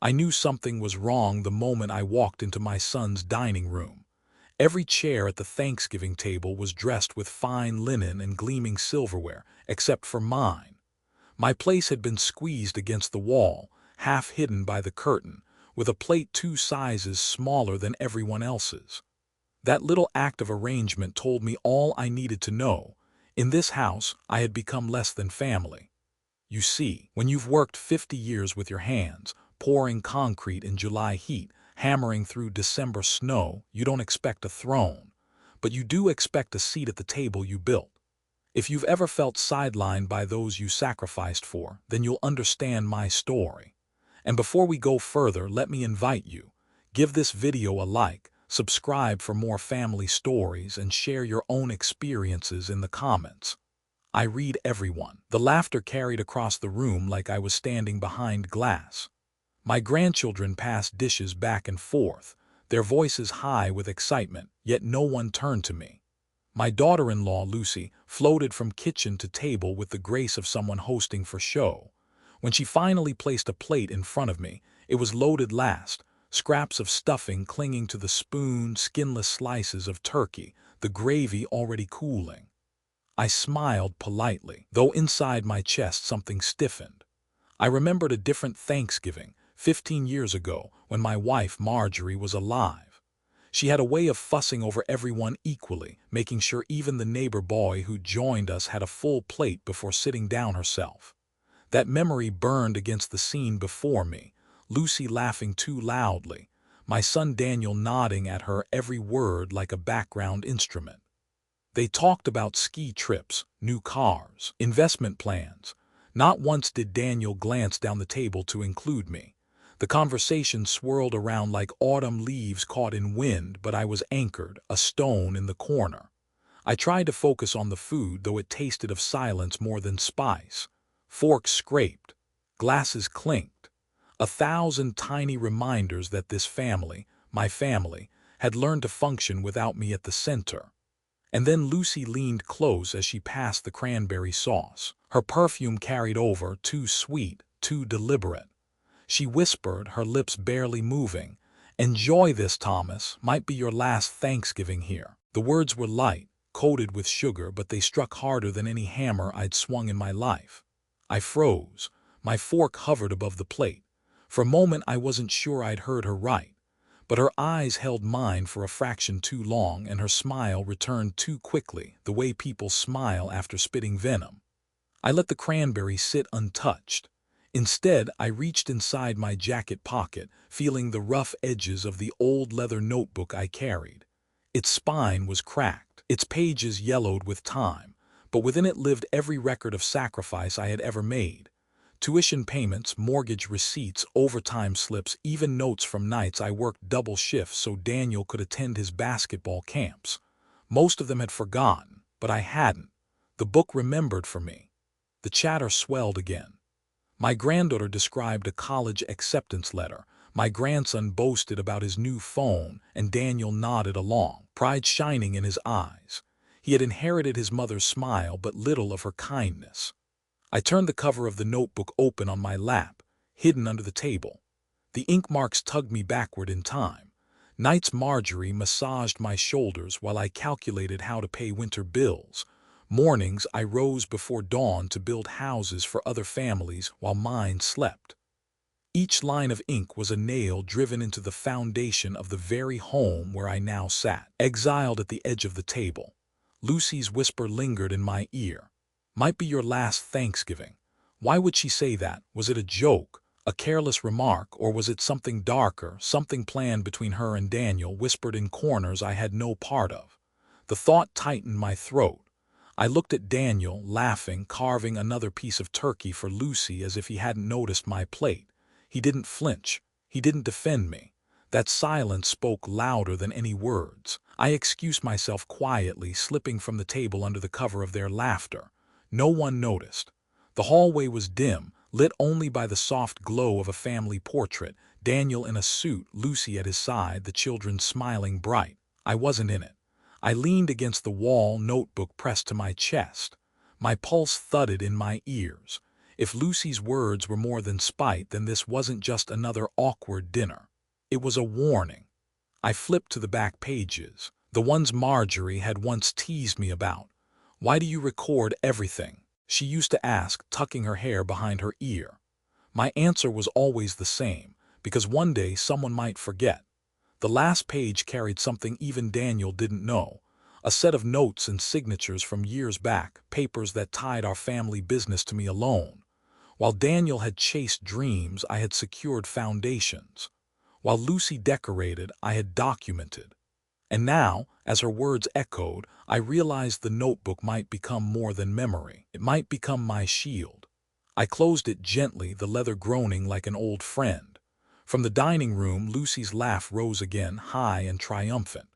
I knew something was wrong the moment I walked into my son's dining room. Every chair at the Thanksgiving table was dressed with fine linen and gleaming silverware, except for mine. My place had been squeezed against the wall, half hidden by the curtain, with a plate 2 sizes smaller than everyone else's. That little act of arrangement told me all I needed to know. In this house, I had become less than family. You see, when you've worked 50 years with your hands, pouring concrete in July heat, hammering through December snow, you don't expect a throne. But you do expect a seat at the table you built. If you've ever felt sidelined by those you sacrificed for, then you'll understand my story. And before we go further, let me invite you. Give this video a like, subscribe for more family stories, and share your own experiences in the comments. I read everyone. The laughter carried across the room like I was standing behind glass. My grandchildren passed dishes back and forth, their voices high with excitement, yet no one turned to me. My daughter-in-law, Lucy, floated from kitchen to table with the grace of someone hosting for show. When she finally placed a plate in front of me, it was loaded last, scraps of stuffing clinging to the spoon, skinless slices of turkey, the gravy already cooling. I smiled politely, though inside my chest something stiffened. I remembered a different Thanksgiving, 15 years ago, when my wife Marjorie was alive. She had a way of fussing over everyone equally, making sure even the neighbor boy who joined us had a full plate before sitting down herself. That memory burned against the scene before me, Lucy laughing too loudly, my son Daniel nodding at her every word like a background instrument. They talked about ski trips, new cars, investment plans. Not once did Daniel glance down the table to include me. The conversation swirled around like autumn leaves caught in wind, but I was anchored, a stone in the corner. I tried to focus on the food, though it tasted of silence more than spice. Forks scraped, glasses clinked. 1,000 tiny reminders that this family, my family, had learned to function without me at the center. And then Lucy leaned close as she passed the cranberry sauce. Her perfume carried over, too sweet, too deliberate. She whispered, her lips barely moving, "Enjoy this, Thomas. Might be your last Thanksgiving here." The words were light, coated with sugar, but they struck harder than any hammer I'd swung in my life. I froze. My fork hovered above the plate. For a moment I wasn't sure I'd heard her right. But her eyes held mine for a fraction too long, and her smile returned too quickly, the way people smile after spitting venom. I let the cranberry sit untouched. Instead, I reached inside my jacket pocket, feeling the rough edges of the old leather notebook I carried. Its spine was cracked, its pages yellowed with time, but within it lived every record of sacrifice I had ever made. Tuition payments, mortgage receipts, overtime slips, even notes from nights I worked double shifts so Daniel could attend his basketball camps. Most of them had forgotten, but I hadn't. The book remembered for me. The chatter swelled again. My granddaughter described a college acceptance letter. My grandson boasted about his new phone, and Daniel nodded along, pride shining in his eyes. He had inherited his mother's smile, but little of her kindness. I turned the cover of the notebook open on my lap, hidden under the table. The ink marks tugged me backward in time. Nights Marjorie massaged my shoulders while I calculated how to pay winter bills. Mornings I rose before dawn to build houses for other families while mine slept. Each line of ink was a nail driven into the foundation of the very home where I now sat, exiled at the edge of the table. Lucy's whisper lingered in my ear. "Might be your last Thanksgiving." Why would she say that? Was it a joke, a careless remark, or was it something darker, something planned between her and Daniel, whispered in corners I had no part of? The thought tightened my throat. I looked at Daniel, laughing, carving another piece of turkey for Lucy as if he hadn't noticed my plate. He didn't flinch. He didn't defend me. That silence spoke louder than any words. I excused myself quietly, slipping from the table under the cover of their laughter. No one noticed. The hallway was dim, lit only by the soft glow of a family portrait, Daniel in a suit, Lucy at his side, the children smiling bright. I wasn't in it. I leaned against the wall, notebook pressed to my chest. My pulse thudded in my ears. If Lucy's words were more than spite, then this wasn't just another awkward dinner. It was a warning. I flipped to the back pages, the ones Marjorie had once teased me about. "Why do you record everything?" she used to ask, tucking her hair behind her ear. My answer was always the same, because one day someone might forget. The last page carried something even Daniel didn't know, a set of notes and signatures from years back, papers that tied our family business to me alone. While Daniel had chased dreams, I had secured foundations. While Lucy decorated, I had documented. And now, as her words echoed, I realized the notebook might become more than memory. It might become my shield. I closed it gently, the leather groaning like an old friend. From the dining room, Lucy's laugh rose again, high and triumphant.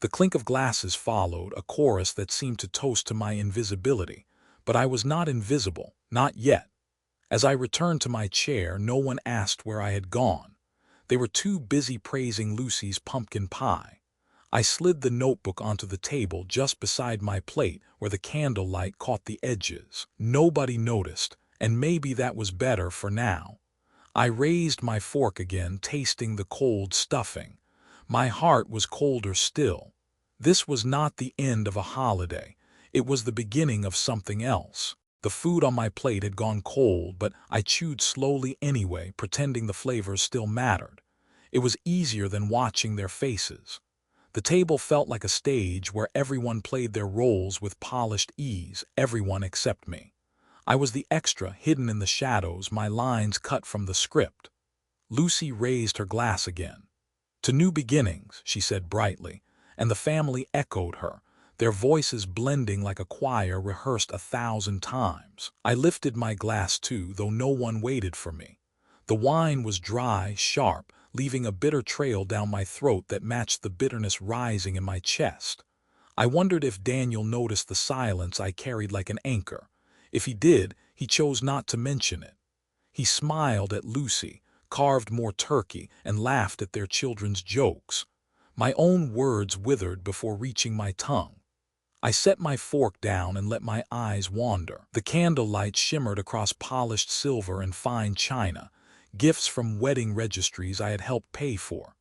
The clink of glasses followed, a chorus that seemed to toast to my invisibility. But I was not invisible, not yet. As I returned to my chair, no one asked where I had gone. They were too busy praising Lucy's pumpkin pie. I slid the notebook onto the table just beside my plate where the candlelight caught the edges. Nobody noticed, and maybe that was better for now. I raised my fork again, tasting the cold stuffing. My heart was colder still. This was not the end of a holiday. It was the beginning of something else. The food on my plate had gone cold, but I chewed slowly anyway, pretending the flavors still mattered. It was easier than watching their faces. The table felt like a stage where everyone played their roles with polished ease, everyone except me. I was the extra, hidden in the shadows, my lines cut from the script. Lucy raised her glass again. "To new beginnings," she said brightly, and the family echoed her, their voices blending like a choir rehearsed 1,000 times. I lifted my glass too, though no one waited for me. The wine was dry, sharp, leaving a bitter trail down my throat that matched the bitterness rising in my chest. I wondered if Daniel noticed the silence I carried like an anchor. If he did, he chose not to mention it. He smiled at Lucy, carved more turkey, and laughed at their children's jokes. My own words withered before reaching my tongue. I set my fork down and let my eyes wander. The candlelight shimmered across polished silver and fine china, gifts from wedding registries I had helped pay for.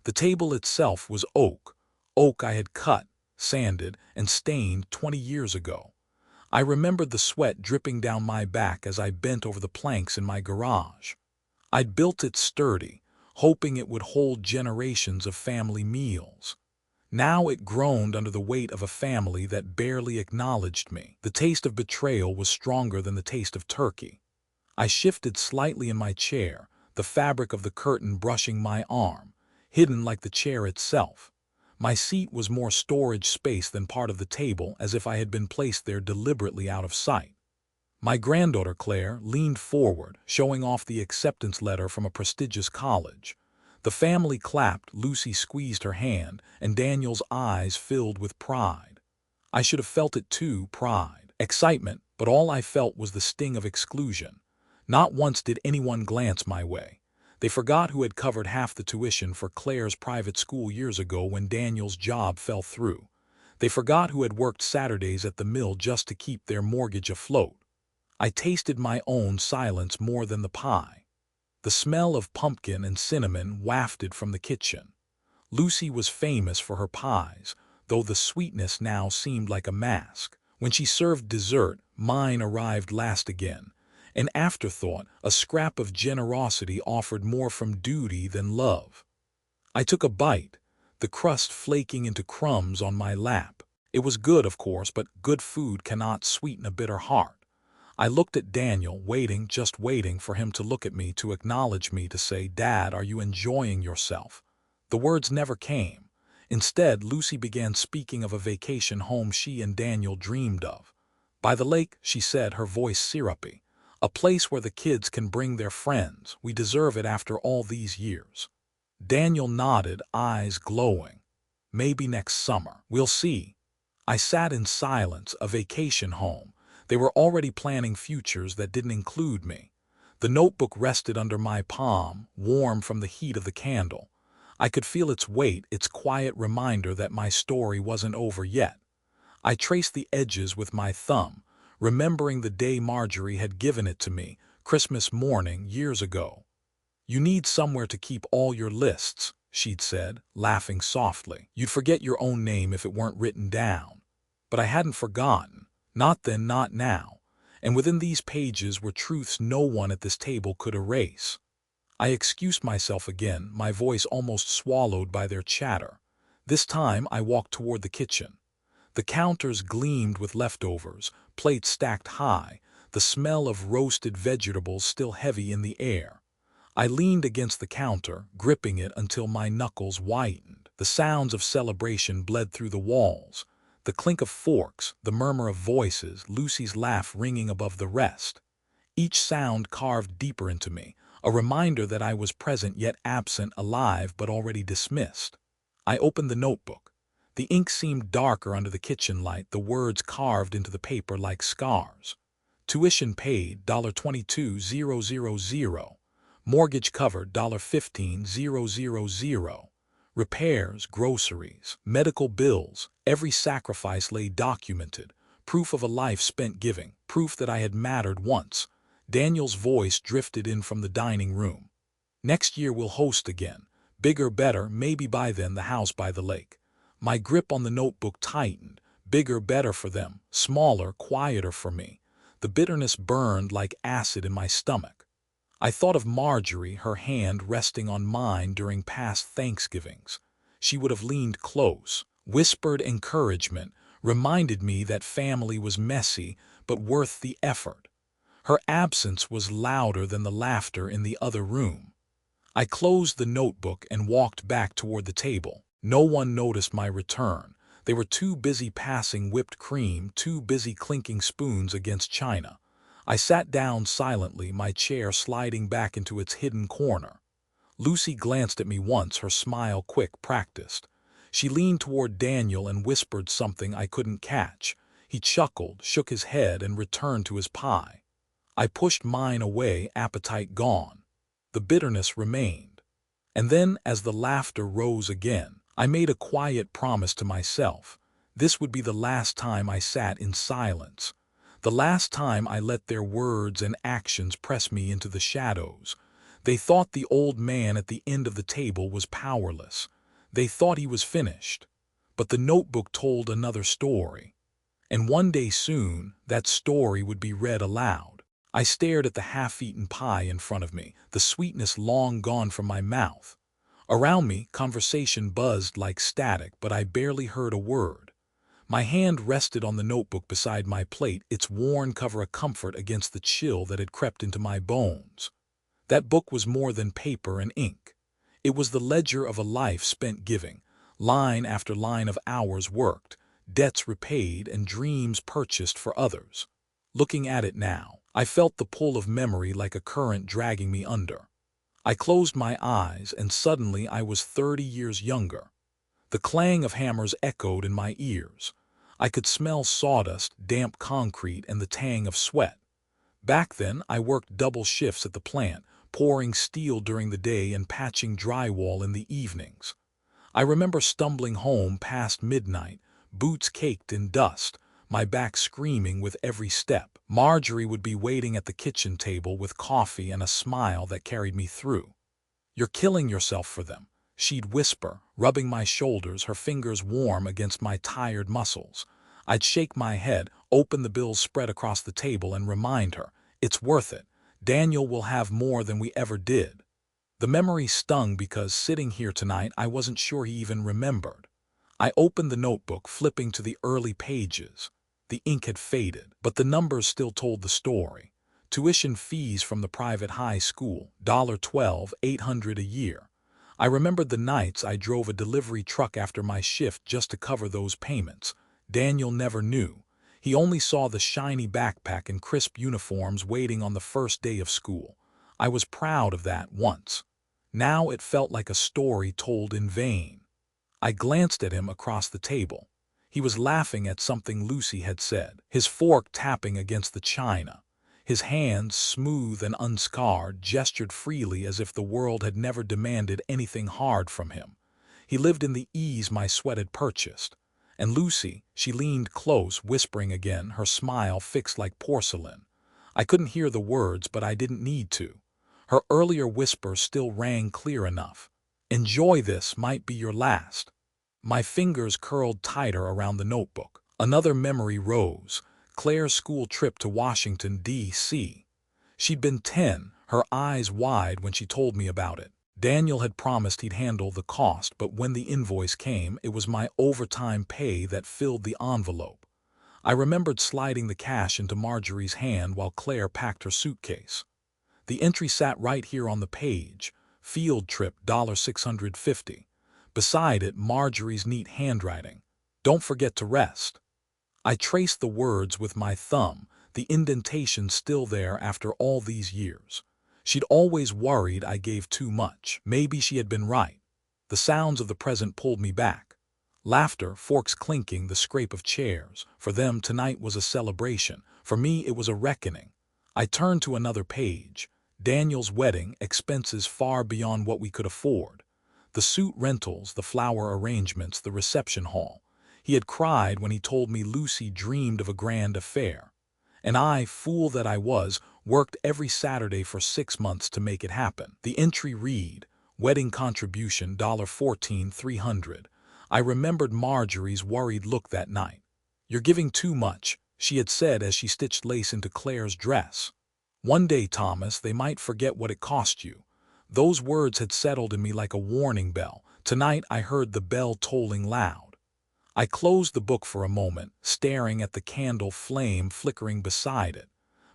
The table itself was oak I had cut, sanded, and stained 20 years ago. I remembered the sweat dripping down my back as I bent over the planks in my garage. I'd built it sturdy, hoping it would hold generations of family meals. Now it groaned under the weight of a family that barely acknowledged me. The taste of betrayal was stronger than the taste of turkey. I shifted slightly in my chair, the fabric of the curtain brushing my arm, hidden like the chair itself. My seat was more storage space than part of the table, as if I had been placed there deliberately out of sight. My granddaughter Claire leaned forward, showing off the acceptance letter from a prestigious college. The family clapped, Lucy squeezed her hand, and Daniel's eyes filled with pride. I should have felt it too, pride, excitement, but all I felt was the sting of exclusion. Not once did anyone glance my way. They forgot who had covered half the tuition for Claire's private school years ago when Daniel's job fell through. They forgot who had worked Saturdays at the mill just to keep their mortgage afloat. I tasted my own silence more than the pie. The smell of pumpkin and cinnamon wafted from the kitchen. Lucy was famous for her pies, though the sweetness now seemed like a mask. When she served dessert, mine arrived last again. An afterthought, a scrap of generosity offered more from duty than love. I took a bite, the crust flaking into crumbs on my lap. It was good, of course, but good food cannot sweeten a bitter heart. I looked at Daniel, waiting, just waiting for him to look at me, to acknowledge me, to say, "Dad, are you enjoying yourself?" The words never came. Instead, Lucy began speaking of a vacation home she and Daniel dreamed of. "By the lake," she said, her voice syrupy. "A place where the kids can bring their friends. We deserve it after all these years." Daniel nodded, eyes glowing. "Maybe next summer. We'll see." I sat in silence. A vacation home. They were already planning futures that didn't include me. The notebook rested under my palm, warm from the heat of the candle. I could feel its weight, its quiet reminder that my story wasn't over yet. I traced the edges with my thumb, remembering the day Marjorie had given it to me, Christmas morning years ago. "You need somewhere to keep all your lists," she'd said, laughing softly. "You'd forget your own name if it weren't written down." But I hadn't forgotten. Not then, not now. And within these pages were truths no one at this table could erase. I excused myself again, my voice almost swallowed by their chatter. This time I walked toward the kitchen. The counters gleamed with leftovers, plates stacked high, the smell of roasted vegetables still heavy in the air. I leaned against the counter, gripping it until my knuckles whitened. The sounds of celebration bled through the walls. The clink of forks, the murmur of voices, Lucy's laugh ringing above the rest. Each sound carved deeper into me, a reminder that I was present yet absent, alive but already dismissed. I opened the notebook. The ink seemed darker under the kitchen light, the words carved into the paper like scars. Tuition paid, $22,000. Mortgage covered, $15,000. Repairs, groceries, medical bills, every sacrifice lay documented. Proof of a life spent giving, proof that I had mattered once. Daniel's voice drifted in from the dining room. "Next year we'll host again. Bigger, better, maybe by then the house by the lake." My grip on the notebook tightened. Bigger, better for them. Smaller, quieter for me. The bitterness burned like acid in my stomach. I thought of Marjorie, her hand resting on mine during past Thanksgivings. She would have leaned close, whispered encouragement, reminded me that family was messy but worth the effort. Her absence was louder than the laughter in the other room. I closed the notebook and walked back toward the table. No one noticed my return. They were too busy passing whipped cream, too busy clinking spoons against china. I sat down silently, my chair sliding back into its hidden corner. Lucy glanced at me once, her smile quick, practiced. She leaned toward Daniel and whispered something I couldn't catch. He chuckled, shook his head, and returned to his pie. I pushed mine away, appetite gone. The bitterness remained. And then, as the laughter rose again, I made a quiet promise to myself. This would be the last time I sat in silence. The last time I let their words and actions press me into the shadows. They thought the old man at the end of the table was powerless. They thought he was finished. But the notebook told another story. And one day soon, that story would be read aloud. I stared at the half-eaten pie in front of me, the sweetness long gone from my mouth. Around me, conversation buzzed like static, but I barely heard a word. My hand rested on the notebook beside my plate, its worn cover a comfort against the chill that had crept into my bones. That book was more than paper and ink. It was the ledger of a life spent giving, line after line of hours worked, debts repaid, and dreams purchased for others. Looking at it now, I felt the pull of memory like a current dragging me under. I closed my eyes, and suddenly I was 30 years younger. The clang of hammers echoed in my ears. I could smell sawdust, damp concrete, and the tang of sweat. Back then, I worked double shifts at the plant, pouring steel during the day and patching drywall in the evenings. I remember stumbling home past midnight, boots caked in dust, my back screaming with every step. Marjorie would be waiting at the kitchen table with coffee and a smile that carried me through. "You're killing yourself for them," she'd whisper, rubbing my shoulders, her fingers warm against my tired muscles. I'd shake my head, open the bills spread across the table, and remind her, "It's worth it. Daniel will have more than we ever did." The memory stung because sitting here tonight I wasn't sure he even remembered. I opened the notebook, flipping to the early pages. The ink had faded, but the numbers still told the story. Tuition fees from the private high school, $12, $800 a year. I remembered the nights I drove a delivery truck after my shift just to cover those payments. Daniel never knew. He only saw the shiny backpack and crisp uniforms waiting on the first day of school. I was proud of that once. Now it felt like a story told in vain. I glanced at him across the table. He was laughing at something Lucy had said, his fork tapping against the china. His hands, smooth and unscarred, gestured freely as if the world had never demanded anything hard from him. He lived in the ease my sweat had purchased. And Lucy, she leaned close, whispering again, her smile fixed like porcelain. I couldn't hear the words, but I didn't need to. Her earlier whisper still rang clear enough. "Enjoy this, might be your last." My fingers curled tighter around the notebook. Another memory rose, Claire's school trip to Washington, D.C. She'd been 10, her eyes wide when she told me about it. Daniel had promised he'd handle the cost, but when the invoice came, it was my overtime pay that filled the envelope. I remembered sliding the cash into Marjorie's hand while Claire packed her suitcase. The entry sat right here on the page, field trip $650. Beside it, Marjorie's neat handwriting. "Don't forget to rest." I traced the words with my thumb, the indentation still there after all these years. She'd always worried I gave too much. Maybe she had been right. The sounds of the present pulled me back. Laughter, forks clinking, the scrape of chairs. For them, tonight was a celebration. For me, it was a reckoning. I turned to another page. Daniel's wedding, expenses far beyond what we could afford. The suit rentals, the flower arrangements, the reception hall. He had cried when he told me Lucy dreamed of a grand affair. And I, fool that I was, worked every Saturday for 6 months to make it happen. The entry read, "Wedding contribution $14,300. I remembered Marjorie's worried look that night. "You're giving too much," she had said as she stitched lace into Claire's dress. "One day, Thomas, they might forget what it cost you." Those words had settled in me like a warning bell. Tonight I heard the bell tolling loud. I closed the book for a moment, staring at the candle flame flickering beside it.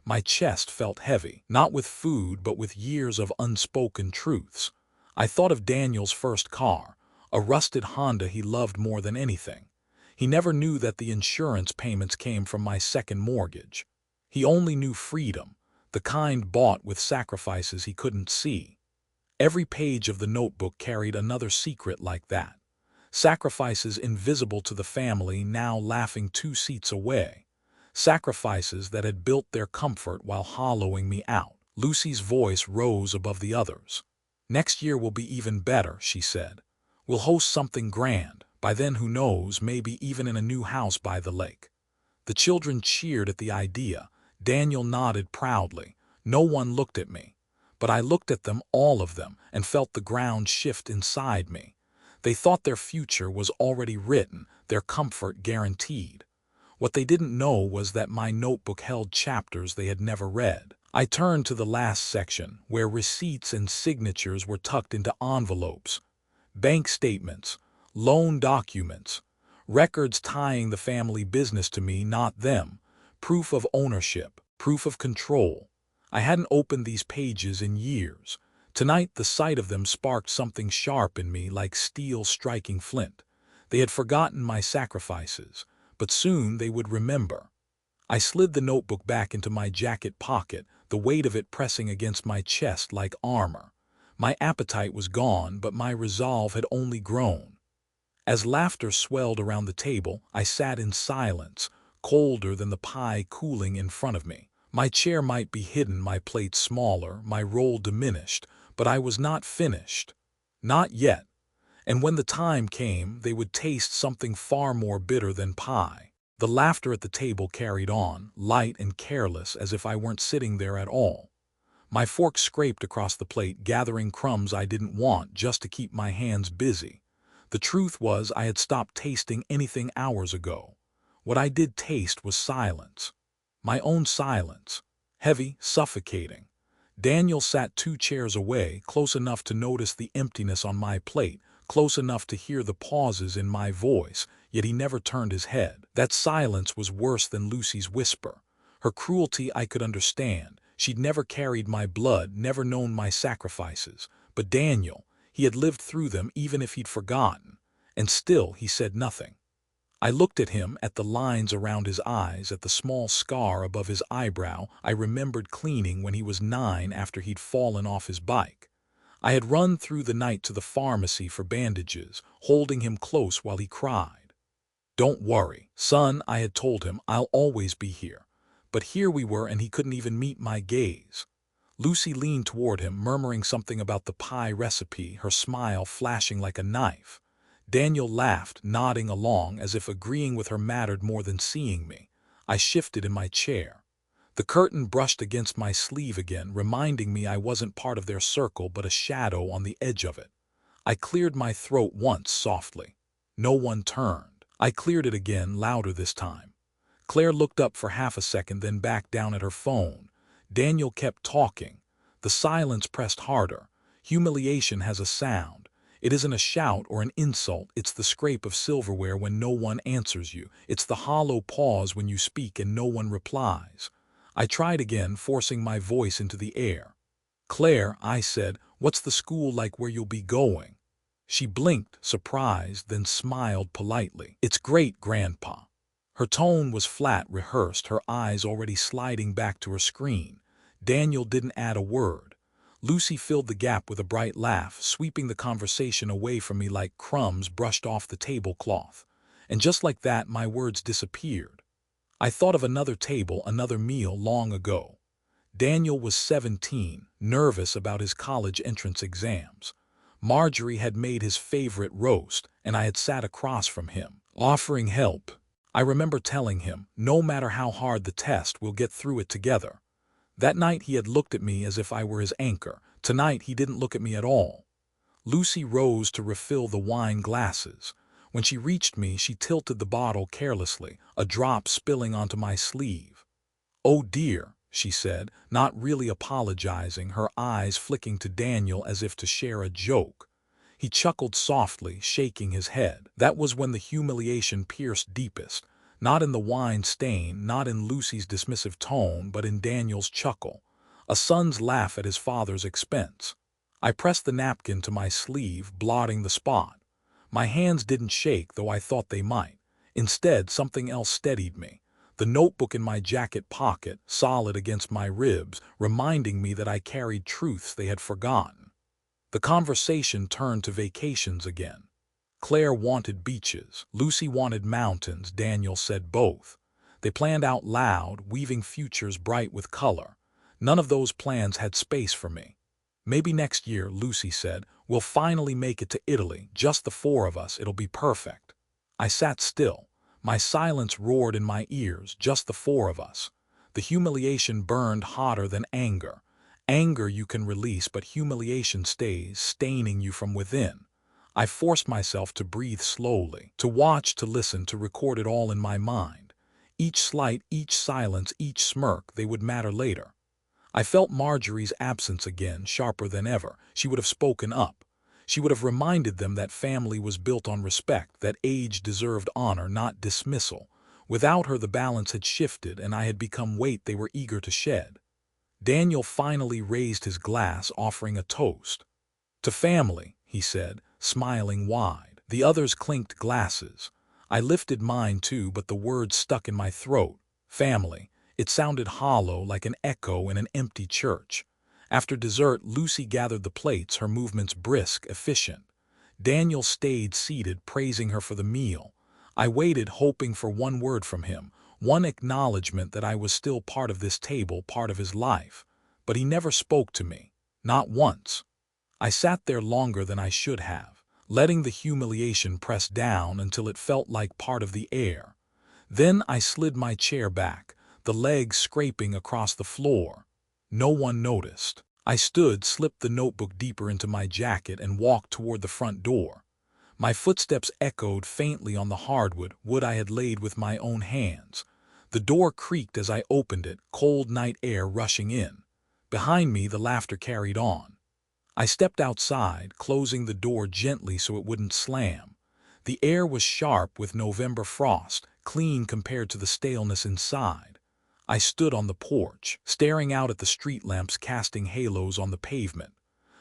My chest felt heavy, not with food but with years of unspoken truths. I thought of Daniel's first car, a rusted Honda he loved more than anything. He never knew that the insurance payments came from my second mortgage. He only knew freedom, the kind bought with sacrifices he couldn't see. Every page of the notebook carried another secret like that. Sacrifices invisible to the family, now laughing 2 seats away. Sacrifices that had built their comfort while hollowing me out. Lucy's voice rose above the others. "Next year will be even better," she said. "We'll host something grand. By then, who knows, maybe even in a new house by the lake." The children cheered at the idea. Daniel nodded proudly. No one looked at me. But I looked at them, all of them, and felt the ground shift inside me. They thought their future was already written, their comfort guaranteed. What they didn't know was that my notebook held chapters they had never read. I turned to the last section, where receipts and signatures were tucked into envelopes. Bank statements, loan documents, records tying the family business to me, not them, proof of ownership, proof of control. I hadn't opened these pages in years. Tonight, the sight of them sparked something sharp in me, like steel striking flint. They had forgotten my sacrifices, but soon they would remember. I slid the notebook back into my jacket pocket, the weight of it pressing against my chest like armor. My appetite was gone, but my resolve had only grown. As laughter swelled around the table, I sat in silence, colder than the pie cooling in front of me. My chair might be hidden, my plate smaller, my roll diminished, but I was not finished. Not yet. And when the time came, they would taste something far more bitter than pie. The laughter at the table carried on, light and careless, as if I weren't sitting there at all. My fork scraped across the plate, gathering crumbs I didn't want just to keep my hands busy. The truth was, I had stopped tasting anything hours ago. What I did taste was silence. My own silence. Heavy, suffocating. Daniel sat 2 chairs away, close enough to notice the emptiness on my plate, close enough to hear the pauses in my voice, yet he never turned his head. That silence was worse than Lucy's whisper. Her cruelty I could understand. She'd never carried my blood, never known my sacrifices. But Daniel, he had lived through them even if he'd forgotten. And still he said nothing. I looked at him, at the lines around his eyes, at the small scar above his eyebrow I remembered cleaning when he was 9 after he'd fallen off his bike. I had run through the night to the pharmacy for bandages, holding him close while he cried. "Don't worry, son," I had told him, "I'll always be here." But here we were, and he couldn't even meet my gaze. Lucy leaned toward him, murmuring something about the pie recipe, her smile flashing like a knife. Daniel laughed, nodding along as if agreeing with her mattered more than seeing me. I shifted in my chair. The curtain brushed against my sleeve again, reminding me I wasn't part of their circle but a shadow on the edge of it. I cleared my throat once softly. No one turned. I cleared it again, louder this time. Claire looked up for half a second, then back down at her phone. Daniel kept talking. The silence pressed harder. Humiliation has a sound. It isn't a shout or an insult, it's the scrape of silverware when no one answers you. It's the hollow pause when you speak and no one replies. I tried again, forcing my voice into the air. "Claire," I said, "what's the school like where you'll be going?" She blinked, surprised, then smiled politely. "It's great, Grandpa." Her tone was flat, rehearsed, her eyes already sliding back to her screen. Daniel didn't add a word. Lucy filled the gap with a bright laugh, sweeping the conversation away from me like crumbs brushed off the tablecloth. And just like that, my words disappeared. I thought of another table, another meal long ago. Daniel was 17, nervous about his college entrance exams. Marjorie had made his favorite roast, and I had sat across from him, offering help. I remember telling him, no matter how hard the test, we'll get through it together. That night he had looked at me as if I were his anchor. Tonight he didn't look at me at all. Lucy rose to refill the wine glasses. When she reached me, she tilted the bottle carelessly, a drop spilling onto my sleeve. "Oh dear," she said, not really apologizing, her eyes flicking to Daniel as if to share a joke. He chuckled softly, shaking his head. That was when the humiliation pierced deepest. Not in the wine stain, not in Lucy's dismissive tone, but in Daniel's chuckle. A son's laugh at his father's expense. I pressed the napkin to my sleeve, blotting the spot. My hands didn't shake, though I thought they might. Instead, something else steadied me. The notebook in my jacket pocket, solid against my ribs, reminding me that I carried truths they had forgotten. The conversation turned to vacations again. Claire wanted beaches. Lucy wanted mountains. Daniel said both. They planned out loud, weaving futures bright with color. None of those plans had space for me. "Maybe next year," Lucy said. "We'll finally make it to Italy. Just the four of us. It'll be perfect." I sat still. My silence roared in my ears. Just the four of us. The humiliation burned hotter than anger. Anger you can release, but humiliation stays, staining you from within. I forced myself to breathe slowly, to watch, to listen, to record it all in my mind. Each slight, each silence, each smirk, they would matter later. I felt Marjorie's absence again, sharper than ever. She would have spoken up. She would have reminded them that family was built on respect, that age deserved honor, not dismissal. Without her, the balance had shifted, and I had become weight they were eager to shed. Daniel finally raised his glass, offering a toast. "To family," he said, smiling wide. The others clinked glasses. I lifted mine too, but the words stuck in my throat. Family. It sounded hollow, like an echo in an empty church. After dessert, Lucy gathered the plates, her movements brisk, efficient. Daniel stayed seated, praising her for the meal. I waited, hoping for one word from him, one acknowledgement that I was still part of this table, part of his life. But he never spoke to me. Not once. I sat there longer than I should have, letting the humiliation press down until it felt like part of the air. Then I slid my chair back, the legs scraping across the floor. No one noticed. I stood, slipped the notebook deeper into my jacket, and walked toward the front door. My footsteps echoed faintly on the hardwood, wood I had laid with my own hands. The door creaked as I opened it, cold night air rushing in. Behind me, the laughter carried on. I stepped outside, closing the door gently so it wouldn't slam. The air was sharp with November frost, clean compared to the staleness inside. I stood on the porch, staring out at the street lamps casting halos on the pavement.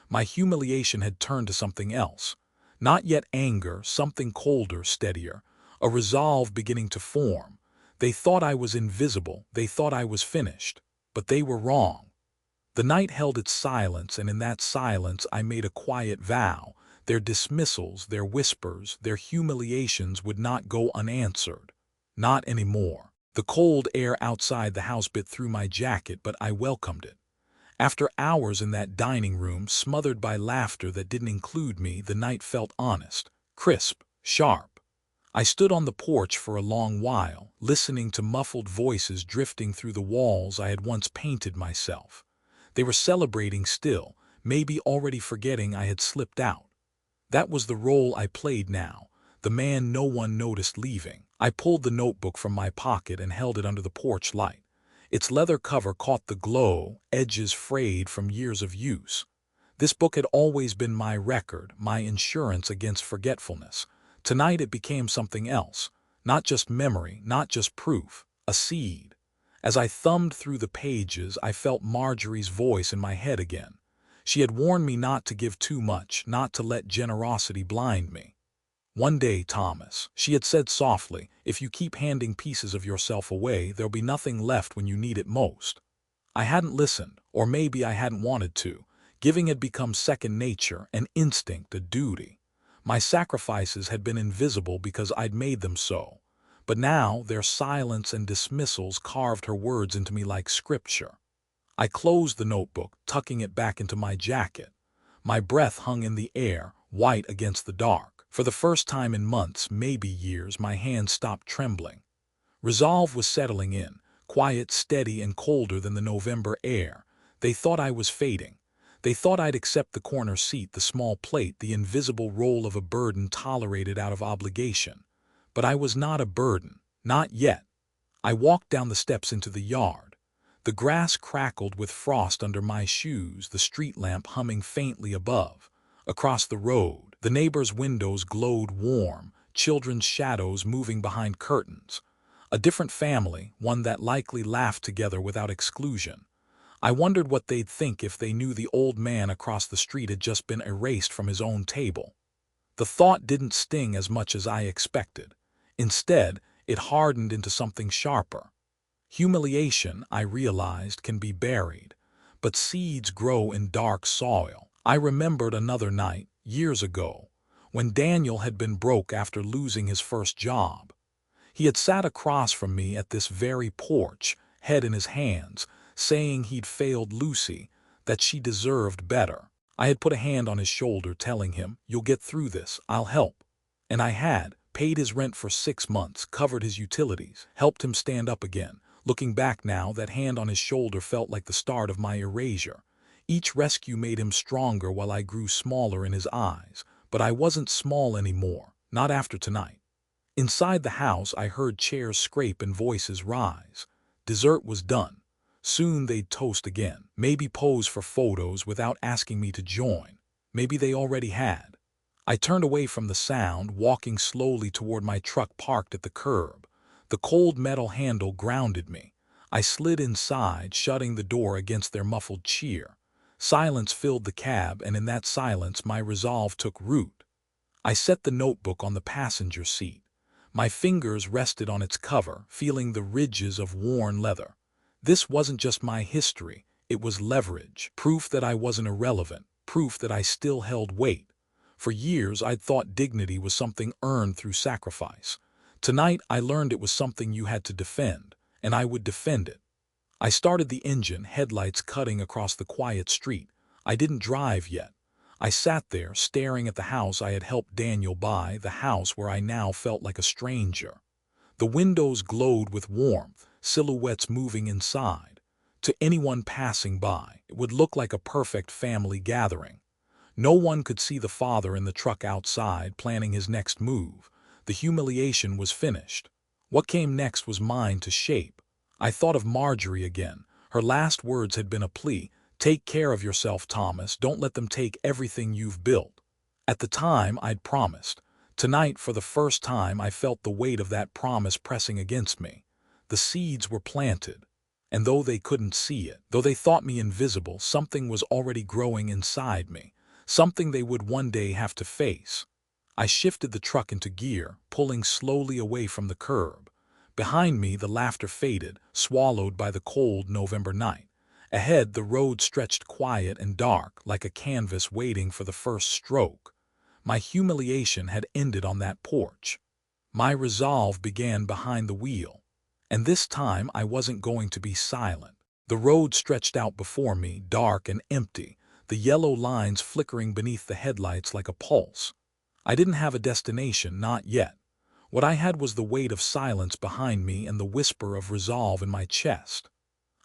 My humiliation had turned to something else. Not yet anger, something colder, steadier, a resolve beginning to form. They thought I was invisible, they thought I was finished. But they were wrong. The night held its silence, and in that silence I made a quiet vow. Their dismissals, their whispers, their humiliations would not go unanswered. Not anymore. The cold air outside the house bit through my jacket, but I welcomed it. After hours in that dining room, smothered by laughter that didn't include me, the night felt honest, crisp, sharp. I stood on the porch for a long while, listening to muffled voices drifting through the walls I had once painted myself. They were celebrating still, maybe already forgetting I had slipped out. That was the role I played now, the man no one noticed leaving. I pulled the notebook from my pocket and held it under the porch light. Its leather cover caught the glow, edges frayed from years of use. This book had always been my record, my insurance against forgetfulness. Tonight it became something else. Not just memory, not just proof, a seed. As I thumbed through the pages, I felt Marjorie's voice in my head again. She had warned me not to give too much, not to let generosity blind me. "One day, Thomas," she had said softly, "if you keep handing pieces of yourself away, there'll be nothing left when you need it most." I hadn't listened, or maybe I hadn't wanted to. Giving had become second nature, an instinct, a duty. My sacrifices had been invisible because I'd made them so. But now their silence and dismissals carved her words into me like scripture. I closed the notebook, tucking it back into my jacket. My breath hung in the air, white against the dark. For the first time in months, maybe years, my hands stopped trembling. Resolve was settling in, quiet, steady, and colder than the November air. They thought I was fading. They thought I'd accept the corner seat, the small plate, the invisible role of a burden tolerated out of obligation. But I was not a burden. Not yet. I walked down the steps into the yard. The grass crackled with frost under my shoes, the street lamp humming faintly above. Across the road, the neighbors' windows glowed warm, children's shadows moving behind curtains. A different family, one that likely laughed together without exclusion. I wondered what they'd think if they knew the old man across the street had just been erased from his own table. The thought didn't sting as much as I expected. Instead, it hardened into something sharper. Humiliation, I realized, can be buried, but seeds grow in dark soil. I remembered another night, years ago, when Daniel had been broke after losing his first job. He had sat across from me at this very porch, head in his hands, saying he'd failed Lucy, that she deserved better. I had put a hand on his shoulder, telling him, "You'll get through this, I'll help." And I had, paid his rent for 6 months, covered his utilities, helped him stand up again. Looking back now, that hand on his shoulder felt like the start of my erasure. Each rescue made him stronger while I grew smaller in his eyes. But I wasn't small anymore, not after tonight. Inside the house, I heard chairs scrape and voices rise. Dessert was done. Soon they'd toast again, maybe pose for photos without asking me to join. Maybe they already had. I turned away from the sound, walking slowly toward my truck parked at the curb. The cold metal handle grounded me. I slid inside, shutting the door against their muffled cheer. Silence filled the cab, and in that silence my resolve took root. I set the notebook on the passenger seat. My fingers rested on its cover, feeling the ridges of worn leather. This wasn't just my history, it was leverage, proof that I wasn't irrelevant, proof that I still held weight. For years I'd thought dignity was something earned through sacrifice. Tonight I learned it was something you had to defend, and I would defend it. I started the engine, headlights cutting across the quiet street. I didn't drive yet. I sat there, staring at the house I had helped Daniel buy, the house where I now felt like a stranger. The windows glowed with warmth, silhouettes moving inside. To anyone passing by, it would look like a perfect family gathering. No one could see the father in the truck outside, planning his next move. The humiliation was finished. What came next was mine to shape. I thought of Marjorie again. Her last words had been a plea. "Take care of yourself, Thomas. Don't let them take everything you've built." At the time, I'd promised. Tonight, for the first time, I felt the weight of that promise pressing against me. The seeds were planted. And though they couldn't see it, though they thought me invisible, something was already growing inside me. Something they would one day have to face. I shifted the truck into gear, pulling slowly away from the curb. Behind me, the laughter faded, swallowed by the cold November night. Ahead, the road stretched quiet and dark, like a canvas waiting for the first stroke. My humiliation had ended on that porch. My resolve began behind the wheel. And this time I wasn't going to be silent. The road stretched out before me, dark and empty, the yellow lines flickering beneath the headlights like a pulse. I didn't have a destination, not yet. What I had was the weight of silence behind me and the whisper of resolve in my chest.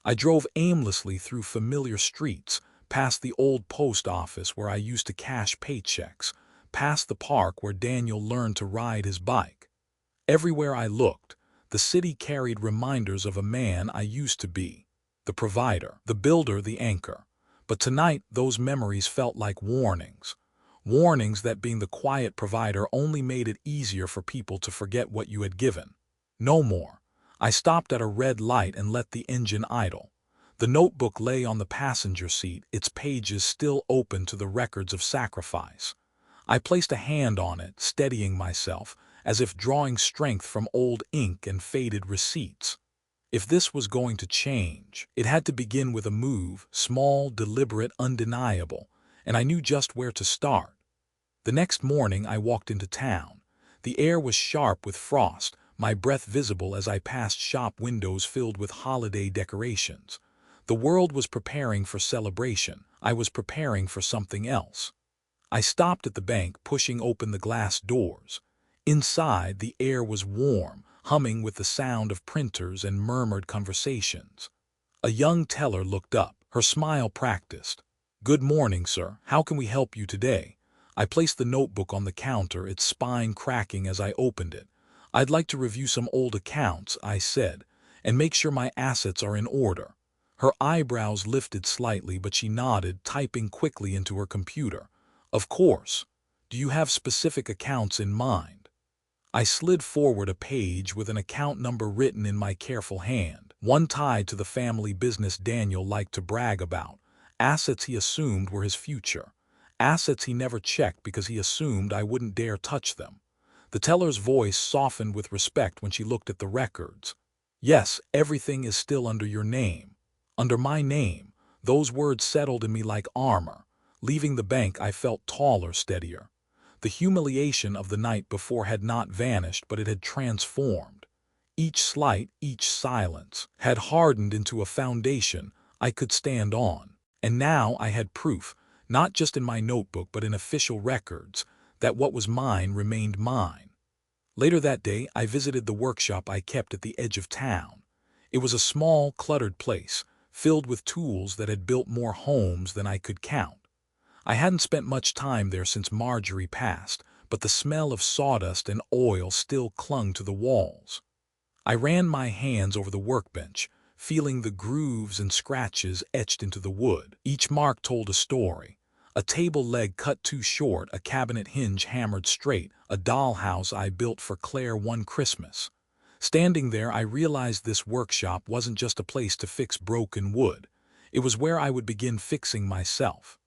I drove aimlessly through familiar streets, past the old post office where I used to cash paychecks, past the park where Daniel learned to ride his bike. Everywhere I looked, the city carried reminders of a man I used to be, the provider, the builder, the anchor. But tonight those memories felt like warnings. Warnings that being the quiet provider only made it easier for people to forget what you had given. No more. I stopped at a red light and let the engine idle. The notebook lay on the passenger seat, its pages still open to the records of sacrifice. I placed a hand on it, steadying myself, as if drawing strength from old ink and faded receipts. If this was going to change, it had to begin with a move, small, deliberate, undeniable, and I knew just where to start. The next morning I walked into town. The air was sharp with frost, my breath visible as I passed shop windows filled with holiday decorations. The world was preparing for celebration. I was preparing for something else. I stopped at the bank, pushing open the glass doors. Inside, the air was warm, humming with the sound of printers and murmured conversations. A young teller looked up, her smile practiced. "Good morning, sir. How can we help you today?" I placed the notebook on the counter, its spine cracking as I opened it. "I'd like to review some old accounts," I said, "and make sure my assets are in order." Her eyebrows lifted slightly, but she nodded, typing quickly into her computer. "Of course. Do you have specific accounts in mind?" I slid forward a page with an account number written in my careful hand, one tied to the family business Daniel liked to brag about. Assets he assumed were his future. Assets he never checked because he assumed I wouldn't dare touch them. The teller's voice softened with respect when she looked at the records. "Yes, everything is still under your name." Under my name. Those words settled in me like armor. Leaving the bank, I felt taller, steadier. The humiliation of the night before had not vanished, but it had transformed. Each slight, each silence, had hardened into a foundation I could stand on. And now I had proof, not just in my notebook but in official records, that what was mine remained mine. Later that day, I visited the workshop I kept at the edge of town. It was a small, cluttered place, filled with tools that had built more homes than I could count. I hadn't spent much time there since Marjorie passed, but the smell of sawdust and oil still clung to the walls. I ran my hands over the workbench, feeling the grooves and scratches etched into the wood. Each mark told a story. A table leg cut too short, a cabinet hinge hammered straight, a dollhouse I built for Claire one Christmas. Standing there, I realized this workshop wasn't just a place to fix broken wood. It was where I would begin fixing myself.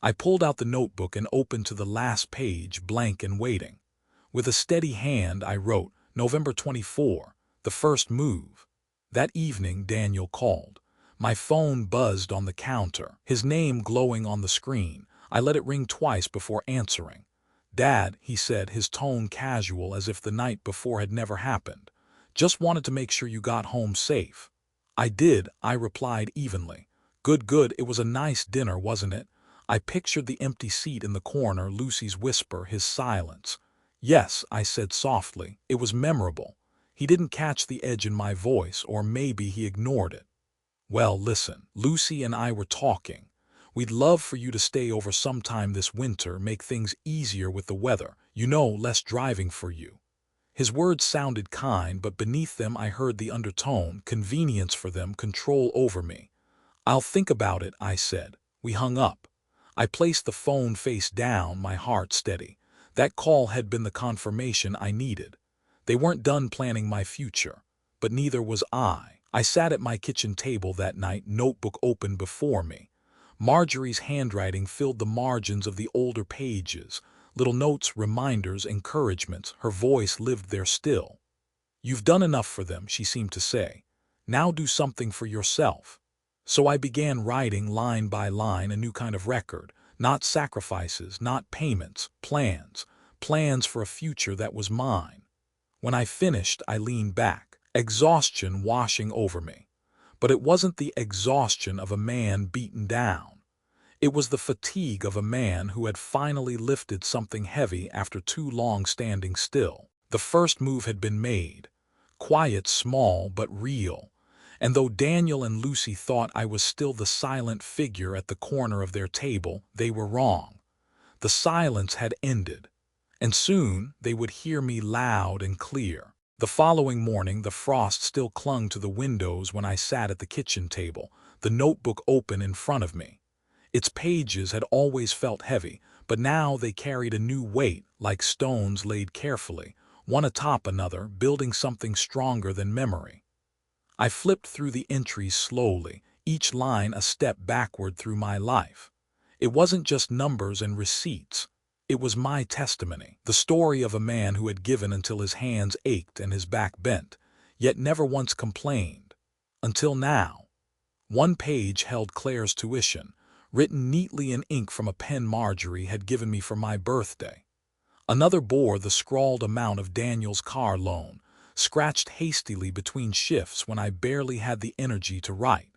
I pulled out the notebook and opened to the last page, blank and waiting. With a steady hand, I wrote, November 24, the first move. That evening, Daniel called. My phone buzzed on the counter, his name glowing on the screen. I let it ring twice before answering. "Dad," he said, his tone casual as if the night before had never happened. "Just wanted to make sure you got home safe." "I did," I replied evenly. "Good, good. It was a nice dinner, wasn't it?" I pictured the empty seat in the corner, Lucy's whisper, his silence. "Yes," I said softly. "It was memorable." He didn't catch the edge in my voice, or maybe he ignored it. "Well, listen, Lucy and I were talking. We'd love for you to stay over sometime this winter, make things easier with the weather. You know, less driving for you." His words sounded kind, but beneath them I heard the undertone, convenience for them, control over me. "I'll think about it," I said. We hung up. I placed the phone face down, my heart steady. That call had been the confirmation I needed. They weren't done planning my future, but neither was I. I sat at my kitchen table that night, notebook open before me. Marjorie's handwriting filled the margins of the older pages, little notes, reminders, encouragements. Her voice lived there still. "You've done enough for them," she seemed to say. "Now do something for yourself." So I began writing line by line a new kind of record, not sacrifices, not payments, plans, plans for a future that was mine. When I finished, I leaned back, exhaustion washing over me. But it wasn't the exhaustion of a man beaten down. It was the fatigue of a man who had finally lifted something heavy after too long standing still. The first move had been made. Quiet, small, but real. And though Daniel and Lucy thought I was still the silent figure at the corner of their table, they were wrong. The silence had ended, and soon they would hear me loud and clear. The following morning, the frost still clung to the windows when I sat at the kitchen table, the notebook open in front of me. Its pages had always felt heavy, but now they carried a new weight, like stones laid carefully, one atop another, building something stronger than memory. I flipped through the entries slowly, each line a step backward through my life. It wasn't just numbers and receipts. It was my testimony, the story of a man who had given until his hands ached and his back bent, yet never once complained. Until now. One page held Claire's tuition, written neatly in ink from a pen Marjorie had given me for my birthday. Another bore the scrawled amount of Daniel's car loan, scratched hastily between shifts when I barely had the energy to write.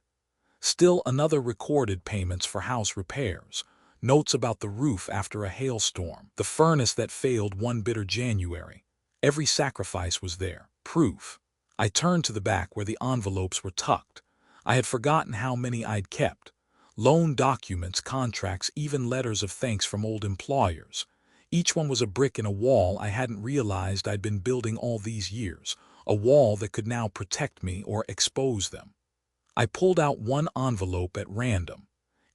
Still another recorded payments for house repairs, notes about the roof after a hailstorm, the furnace that failed one bitter January. Every sacrifice was there, proof. I turned to the back where the envelopes were tucked. I had forgotten how many I'd kept. Loan documents, contracts, even letters of thanks from old employers. Each one was a brick in a wall I hadn't realized I'd been building all these years, a wall that could now protect me or expose them. I pulled out one envelope at random.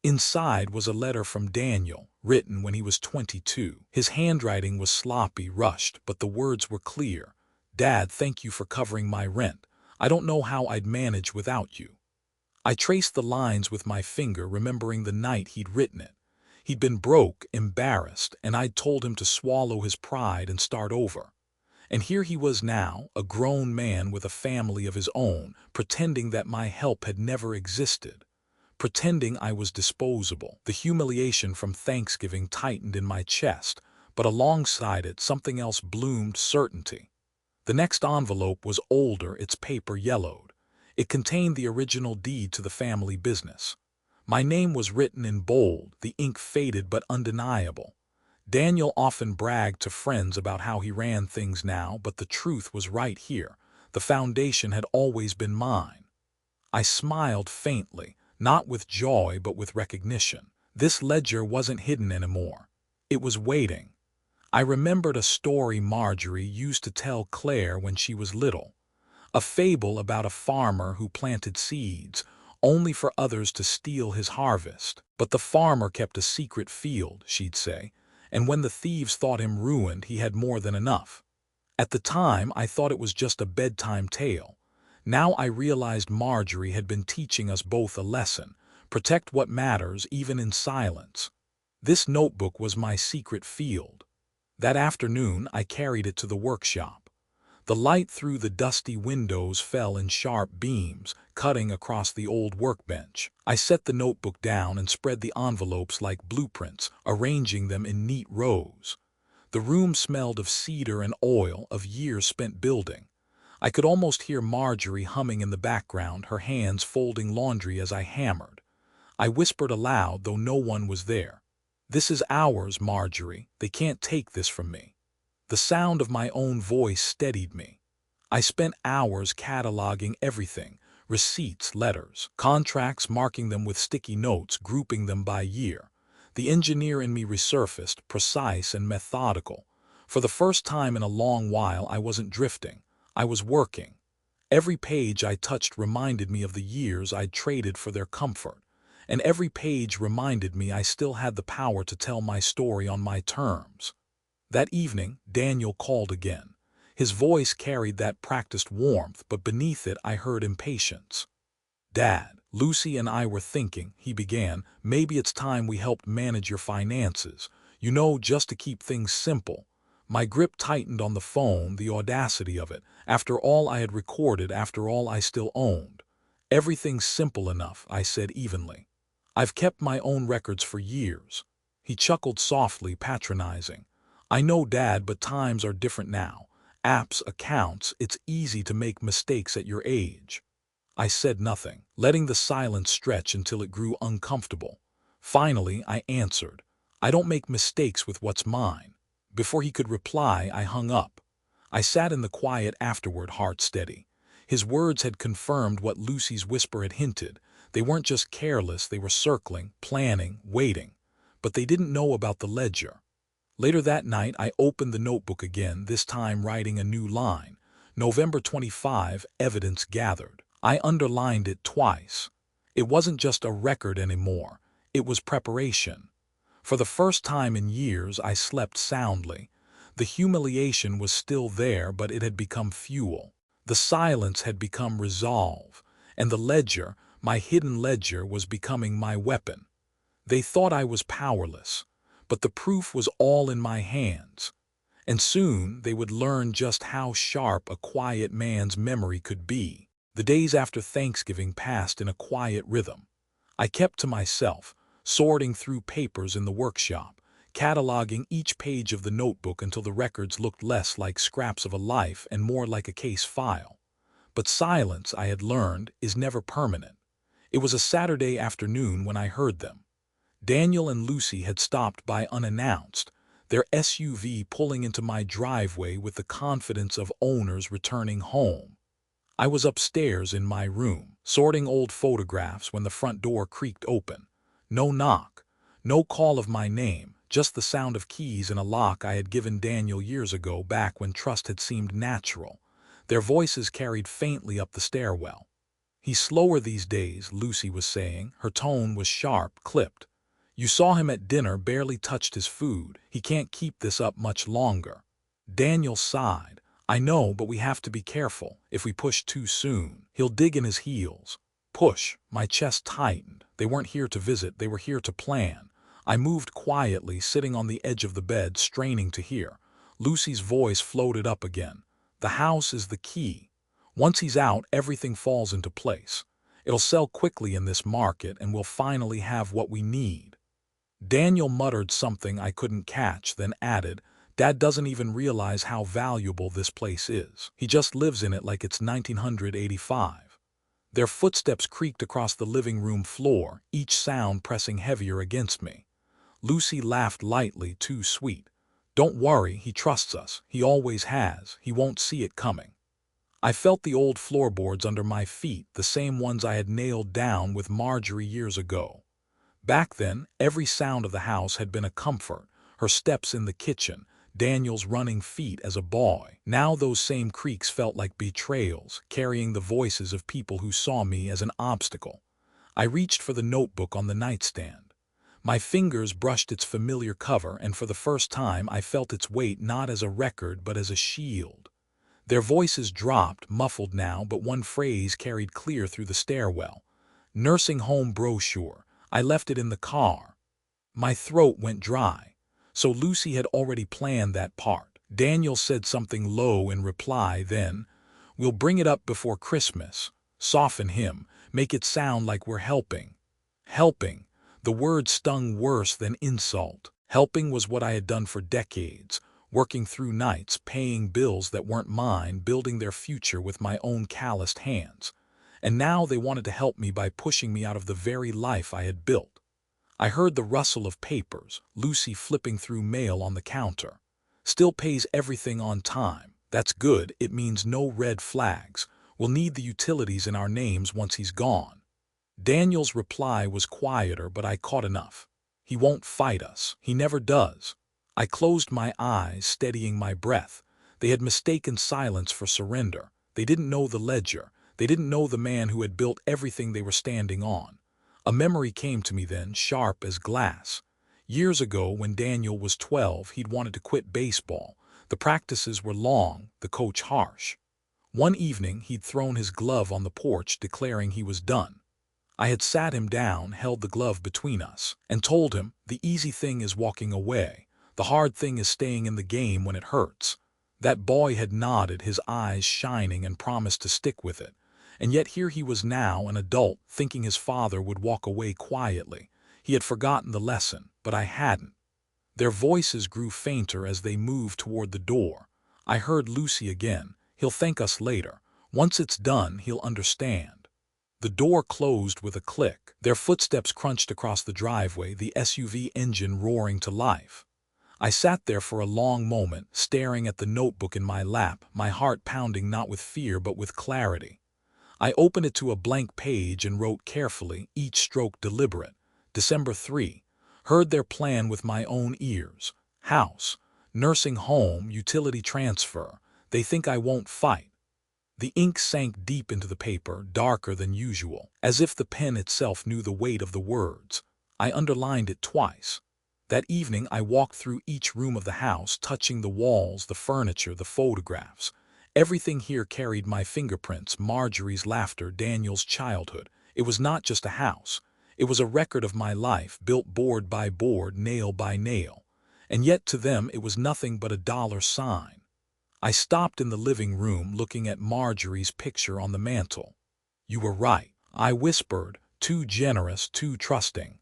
Inside was a letter from Daniel, written when he was 22. His handwriting was sloppy, rushed, but the words were clear. "Dad, thank you for covering my rent. I don't know how I'd manage without you." I traced the lines with my finger, remembering the night he'd written it. He'd been broke, embarrassed, and I'd told him to swallow his pride and start over. And here he was now, a grown man with a family of his own, pretending that my help had never existed. Pretending I was disposable. The humiliation from Thanksgiving tightened in my chest, but alongside it something else bloomed: certainty. The next envelope was older, its paper yellowed. It contained the original deed to the family business. My name was written in bold, the ink faded but undeniable. Daniel often bragged to friends about how he ran things now, but the truth was right here. The foundation had always been mine. I smiled faintly, not with joy but with recognition. This ledger wasn't hidden anymore. It was waiting. I remembered a story Marjorie used to tell Claire when she was little. A fable about a farmer who planted seeds, only for others to steal his harvest. But the farmer kept a secret field, she'd say, and when the thieves thought him ruined, he had more than enough. At the time, I thought it was just a bedtime tale. Now I realized Marjorie had been teaching us both a lesson: protect what matters, even in silence. This notebook was my secret field. That afternoon, I carried it to the workshop. The light through the dusty windows fell in sharp beams, cutting across the old workbench. I set the notebook down and spread the envelopes like blueprints, arranging them in neat rows. The room smelled of cedar and oil, of years spent building. I could almost hear Marjorie humming in the background, her hands folding laundry as I hammered. I whispered aloud, though no one was there. "This is ours, Marjorie. They can't take this from me." The sound of my own voice steadied me. I spent hours cataloging everything: receipts, letters, contracts, marking them with sticky notes, grouping them by year. The engineer in me resurfaced, precise and methodical. For the first time in a long while, I wasn't drifting. I was working. Every page I touched reminded me of the years I'd traded for their comfort. And every page reminded me I still had the power to tell my story on my terms. That evening, Daniel called again. His voice carried that practiced warmth, but beneath it I heard impatience. "Dad, Lucy and I were thinking," he began, "maybe it's time we helped manage your finances. You know, just to keep things simple." My grip tightened on the phone, the audacity of it. After all I had recorded, after all I still owned. "Everything's simple enough," I said evenly. "I've kept my own records for years." He chuckled softly, patronizing. "I know, Dad, but times are different now. Apps, accounts, it's easy to make mistakes at your age." I said nothing, letting the silence stretch until it grew uncomfortable. Finally, I answered, "I don't make mistakes with what's mine." Before he could reply, I hung up. I sat in the quiet afterward, heart steady. His words had confirmed what Lucy's whisper had hinted. They weren't just careless, they were circling, planning, waiting. But they didn't know about the ledger. Later that night, I opened the notebook again, this time writing a new line. November 25, evidence gathered. I underlined it twice. It wasn't just a record anymore. It was preparation. For the first time in years, I slept soundly. The humiliation was still there, but it had become fuel. The silence had become resolve. And the ledger, my hidden ledger, was becoming my weapon. They thought I was powerless, but the proof was all in my hands. And soon they would learn just how sharp a quiet man's memory could be. The days after Thanksgiving passed in a quiet rhythm. I kept to myself, sorting through papers in the workshop, cataloging each page of the notebook until the records looked less like scraps of a life and more like a case file. But silence, I had learned, is never permanent. It was a Saturday afternoon when I heard them. Daniel and Lucy had stopped by unannounced, their SUV pulling into my driveway with the confidence of owners returning home. I was upstairs in my room, sorting old photographs when the front door creaked open. No knock, no call of my name, just the sound of keys in a lock I had given Daniel years ago, back when trust had seemed natural. Their voices carried faintly up the stairwell. "He's slower these days," Lucy was saying. Her tone was sharp, clipped. "You saw him at dinner, barely touched his food. He can't keep this up much longer." Daniel sighed. "I know, but we have to be careful. If we push too soon, he'll dig in his heels." Push. My chest tightened. They weren't here to visit, they were here to plan. I moved quietly, sitting on the edge of the bed, straining to hear. Lucy's voice floated up again. "The house is the key. Once he's out, everything falls into place. It'll sell quickly in this market, and we'll finally have what we need." Daniel muttered something I couldn't catch, then added, "Dad doesn't even realize how valuable this place is. He just lives in it like it's 1985. Their footsteps creaked across the living room floor, each sound pressing heavier against me. Lucy laughed lightly, too sweet. "Don't worry, he trusts us. He always has. He won't see it coming." I felt the old floorboards under my feet, the same ones I had nailed down with Marjorie years ago. Back then, every sound of the house had been a comfort. Her steps in the kitchen, Daniel's running feet as a boy. Now those same creaks felt like betrayals, carrying the voices of people who saw me as an obstacle. I reached for the notebook on the nightstand. My fingers brushed its familiar cover, and for the first time I felt its weight, not as a record but as a shield. Their voices dropped, muffled now, but one phrase carried clear through the stairwell. "Nursing home brochure. I left it in the car." My throat went dry. So Lucy had already planned that part. Daniel said something low in reply, then, "We'll bring it up before Christmas." Soften him, make it sound like we're helping. Helping. The word stung worse than insult. Helping was what I had done for decades, working through nights, paying bills that weren't mine, building their future with my own calloused hands. And now they wanted to help me by pushing me out of the very life I had built. I heard the rustle of papers, Lucy flipping through mail on the counter. "Still pays everything on time. That's good, it means no red flags. We'll need the utilities in our names once he's gone." Daniel's reply was quieter, but I caught enough. "He won't fight us. He never does." I closed my eyes, steadying my breath. They had mistaken silence for surrender. They didn't know the ledger. They didn't know the man who had built everything they were standing on. A memory came to me then, sharp as glass. Years ago, when Daniel was 12, he'd wanted to quit baseball. The practices were long, the coach harsh. One evening, he'd thrown his glove on the porch, declaring he was done. I had sat him down, held the glove between us, and told him, "The easy thing is walking away. The hard thing is staying in the game when it hurts." That boy had nodded, his eyes shining, and promised to stick with it. And yet here he was now, an adult, thinking his father would walk away quietly. He had forgotten the lesson, but I hadn't. Their voices grew fainter as they moved toward the door. I heard Lucy again. "He'll thank us later. Once it's done, he'll understand." The The door closed with a click. Their footsteps crunched across the driveway, the SUV engine roaring to life. I sat there for a long moment, staring at the notebook in my lap, my heart pounding not with fear but with clarity. I opened it to a blank page and wrote carefully, each stroke deliberate. December 3. Heard their plan with my own ears. House, nursing home, utility transfer. They think I won't fight. The ink sank deep into the paper, darker than usual, as if the pen itself knew the weight of the words. I underlined it twice. That evening I walked through each room of the house, touching the walls, the furniture, the photographs. Everything here carried my fingerprints, Marjorie's laughter, Daniel's childhood. It was not just a house. It was a record of my life, built board by board, nail by nail. And yet to them it was nothing but a dollar sign. I stopped in the living room, looking at Marjorie's picture on the mantel. "You were right," I whispered, too generous, too trusting.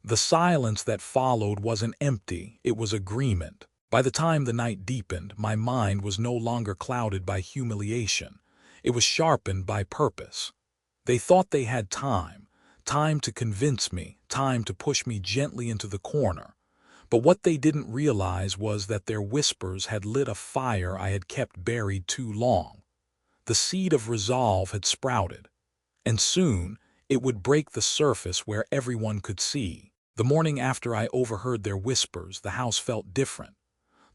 The silence that followed wasn't empty, it was agreement. By the time the night deepened, my mind was no longer clouded by humiliation. It was sharpened by purpose. They thought they had time to convince me, time to push me gently into the corner. But what they didn't realize was that their whispers had lit a fire I had kept buried too long. The seed of resolve had sprouted, and soon it would break the surface where everyone could see. The morning after I overheard their whispers, the house felt different.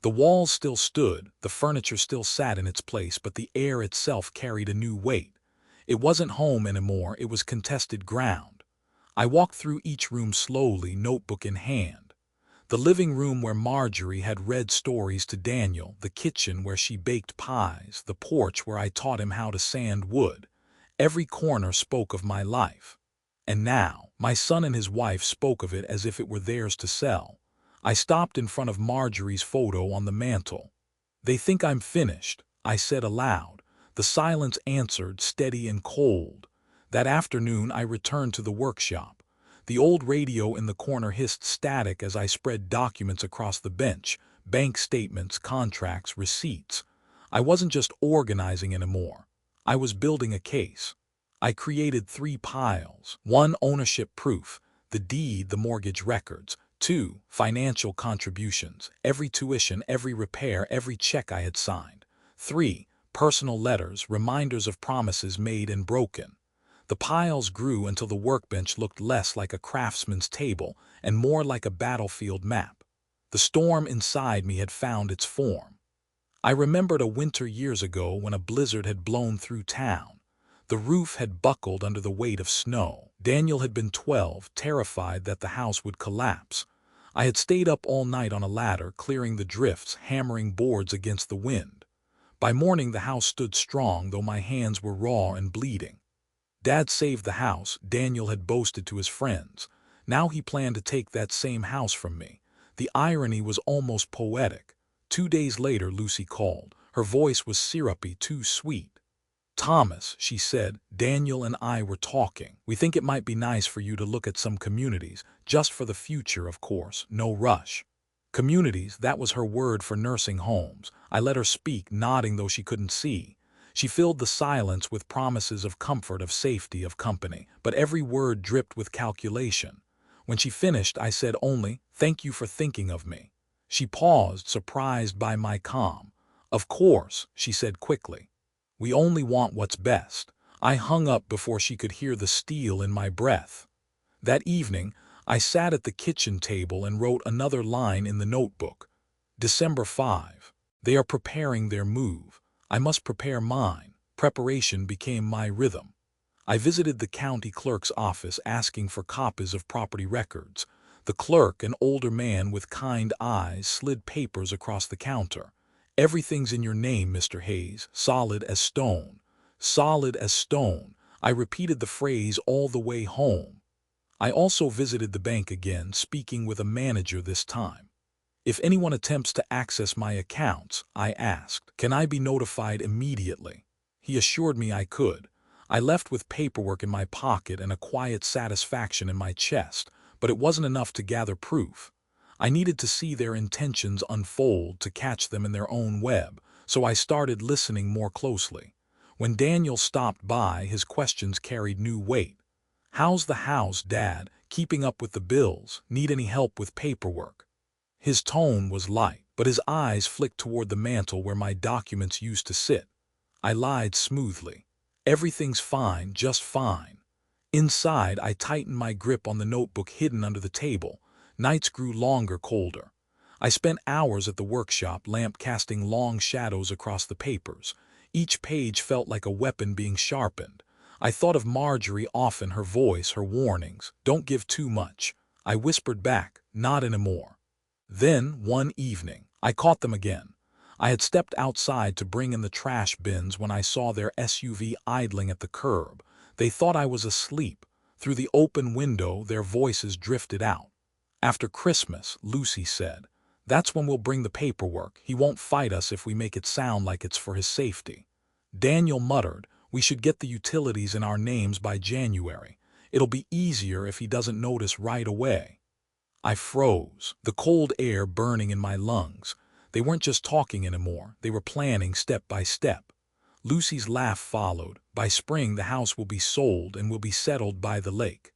The walls still stood, the furniture still sat in its place, but the air itself carried a new weight. It wasn't home anymore, it was contested ground. I walked through each room slowly, notebook in hand. The living room where Marjorie had read stories to Daniel, the kitchen where she baked pies, the porch where I taught him how to sand wood. Every corner spoke of my life. And now, my son and his wife spoke of it as if it were theirs to sell. I stopped in front of Marjorie's photo on the mantel. "They think I'm finished," I said aloud. The silence answered, steady and cold. That afternoon I returned to the workshop. The old radio in the corner hissed static as I spread documents across the bench, bank statements, contracts, receipts. I wasn't just organizing anymore. I was building a case. I created 3 piles. 1, ownership proof, the deed, the mortgage records. 2, financial contributions, every tuition, every repair, every check I had signed. 3, personal letters, reminders of promises made and broken. The piles grew until the workbench looked less like a craftsman's table and more like a battlefield map. The storm inside me had found its form. I remembered a winter years ago when a blizzard had blown through town. The roof had buckled under the weight of snow. Daniel had been 12, terrified that the house would collapse. I had stayed up all night on a ladder, clearing the drifts, hammering boards against the wind. By morning the house stood strong, though my hands were raw and bleeding. Dad saved the house, Daniel had boasted to his friends. Now he planned to take that same house from me. The irony was almost poetic. 2 days later Lucy called. Her voice was syrupy, too sweet. "Thomas," she said, "Daniel and I were talking. We think it might be nice for you to look at some communities, just for the future, of course, no rush." Communities, that was her word for nursing homes. I let her speak, nodding though she couldn't see. She filled the silence with promises of comfort, of safety, of company, but every word dripped with calculation. When she finished, I said only, "Thank you for thinking of me." She paused, surprised by my calm. "Of course," she said quickly. "We only want what's best." I hung up before she could hear the steel in my breath. That evening, I sat at the kitchen table and wrote another line in the notebook. December 5. They are preparing their move. I must prepare mine. Preparation became my rhythm. I visited the county clerk's office asking for copies of property records. The clerk, an older man with kind eyes, slid papers across the counter. "Everything's in your name, Mr. Hayes, solid as stone." Solid as stone. I repeated the phrase all the way home. I also visited the bank again, speaking with a manager this time. "If anyone attempts to access my accounts," I asked, "can I be notified immediately?" He assured me I could. I left with paperwork in my pocket and a quiet satisfaction in my chest, but it wasn't enough to gather proof. I needed to see their intentions unfold, to catch them in their own web, so I started listening more closely. When Daniel stopped by, his questions carried new weight. "How's the house, Dad? Keeping up with the bills? Need any help with paperwork?" His tone was light, but his eyes flicked toward the mantel where my documents used to sit. I lied smoothly. "Everything's fine, just fine." Inside, I tightened my grip on the notebook hidden under the table. Nights grew longer, colder. I spent hours at the workshop, lamp casting long shadows across the papers. Each page felt like a weapon being sharpened. I thought of Marjorie often, her voice, her warnings. "Don't give too much." I whispered back, "Not anymore." Then, one evening, I caught them again. I had stepped outside to bring in the trash bins when I saw their SUV idling at the curb. They thought I was asleep. Through the open window, their voices drifted out. "After Christmas," Lucy said. "That's when we'll bring the paperwork. He won't fight us if we make it sound like it's for his safety." Daniel muttered, "We should get the utilities in our names by January. It'll be easier if he doesn't notice right away." I froze, the cold air burning in my lungs. They weren't just talking anymore, they were planning step by step. Lucy's laugh followed. "By spring the house will be sold and will be settled by the lake."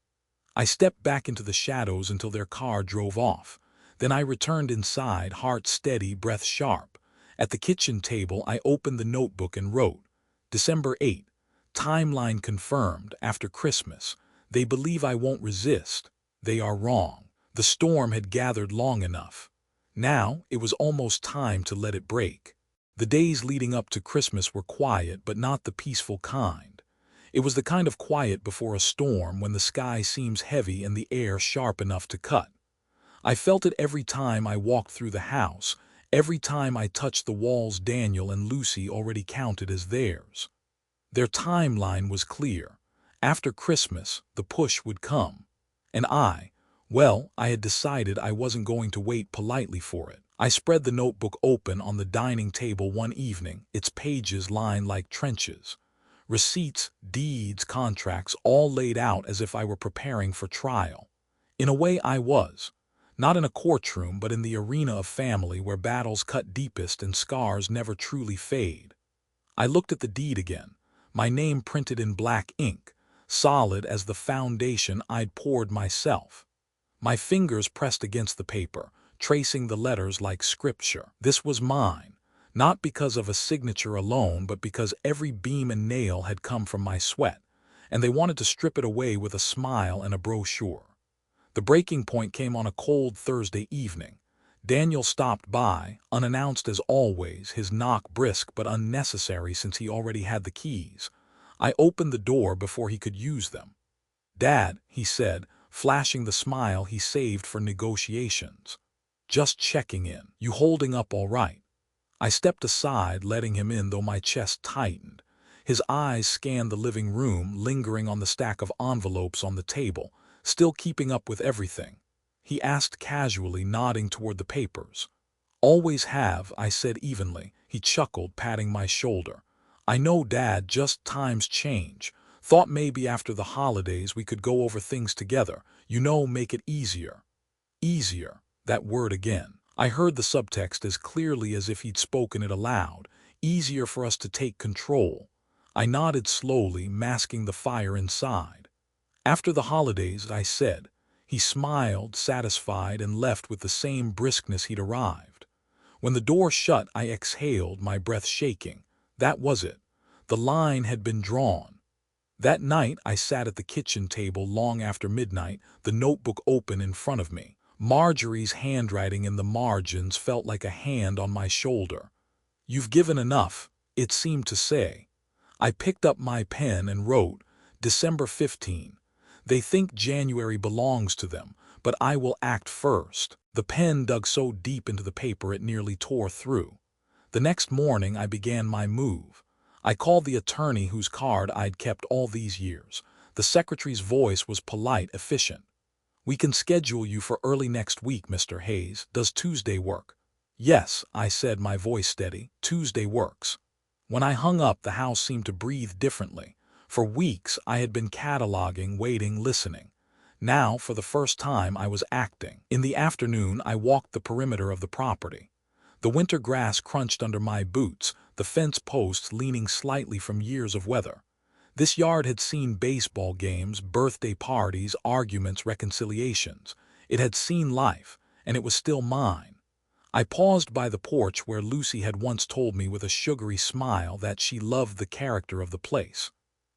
I stepped back into the shadows until their car drove off. Then I returned inside, heart steady, breath sharp. At the kitchen table, I opened the notebook and wrote, "December 8th, timeline confirmed, after Christmas. They believe I won't resist. They are wrong. The storm had gathered long enough. Now it was almost time to let it break." The days leading up to Christmas were quiet, but not the peaceful kind. It was the kind of quiet before a storm, when the sky seems heavy and the air sharp enough to cut. I felt it every time I walked through the house, every time I touched the walls Daniel and Lucy already counted as theirs. Their timeline was clear. After Christmas, the push would come. And well, I had decided I wasn't going to wait politely for it. I spread the notebook open on the dining table one evening, its pages lined like trenches. Receipts, deeds, contracts, all laid out as if I were preparing for trial. In a way I was. Not in a courtroom, but in the arena of family where battles cut deepest and scars never truly fade. I looked at the deed again, my name printed in black ink, solid as the foundation I'd poured myself. My fingers pressed against the paper, tracing the letters like scripture. This was mine, not because of a signature alone, but because every beam and nail had come from my sweat, and they wanted to strip it away with a smile and a brochure. The breaking point came on a cold Thursday evening. Daniel stopped by, unannounced as always, his knock brisk but unnecessary since he already had the keys. I opened the door before he could use them. "Dad," he said, flashing the smile he saved for negotiations. "Just checking in. You holding up all right?" I stepped aside, letting him in, though my chest tightened. His eyes scanned the living room, lingering on the stack of envelopes on the table, still keeping up with everything. He asked casually, nodding toward the papers. "Always have," I said evenly. He chuckled, patting my shoulder. "I know, Dad, just times change. Thought maybe after the holidays we could go over things together. Make it easier." Easier, that word again. I heard the subtext as clearly as if he'd spoken it aloud. Easier for us to take control. I nodded slowly, masking the fire inside. "After the holidays," I said. He smiled, satisfied, and left with the same briskness he'd arrived. When the door shut, I exhaled, my breath shaking. That was it. The line had been drawn. That night, I sat at the kitchen table long after midnight, the notebook open in front of me. Marjorie's handwriting in the margins felt like a hand on my shoulder. "You've given enough," it seemed to say. I picked up my pen and wrote, "December 15. They think January belongs to them, but I will act first." The pen dug so deep into the paper it nearly tore through. The next morning I began my move. I called the attorney whose card I'd kept all these years. The secretary's voice was polite, efficient. "We can schedule you for early next week, Mr. Hayes. Does Tuesday work?" "Yes," I said, my voice steady. "Tuesday works." When I hung up, the house seemed to breathe differently. For weeks I had been cataloging, waiting, listening. Now, for the first time, I was acting. In the afternoon, I walked the perimeter of the property. The winter grass crunched under my boots, the fence posts leaning slightly from years of weather. This yard had seen baseball games, birthday parties, arguments, reconciliations. It had seen life, and it was still mine. I paused by the porch where Lucy had once told me with a sugary smile that she loved the character of the place.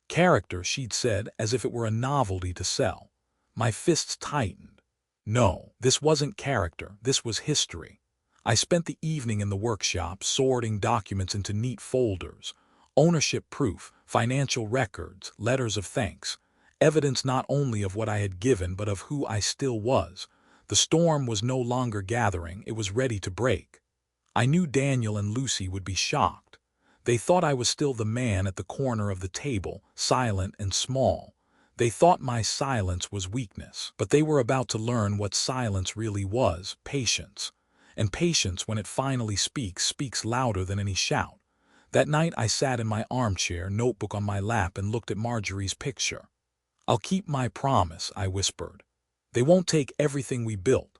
Character, she'd said, as if it were a novelty to sell. My fists tightened. No, this wasn't character, this was history. I spent the evening in the workshop, sorting documents into neat folders. Ownership proof, financial records, letters of thanks. Evidence not only of what I had given, but of who I still was. The storm was no longer gathering, it was ready to break. I knew Daniel and Lucy would be shocked. They thought I was still the man at the corner of the table, silent and small. They thought my silence was weakness, but they were about to learn what silence really was, patience. And patience, when it finally speaks, speaks louder than any shout. That night I sat in my armchair, notebook on my lap, and looked at Marjorie's picture. "I'll keep my promise," I whispered. "They won't take everything we built."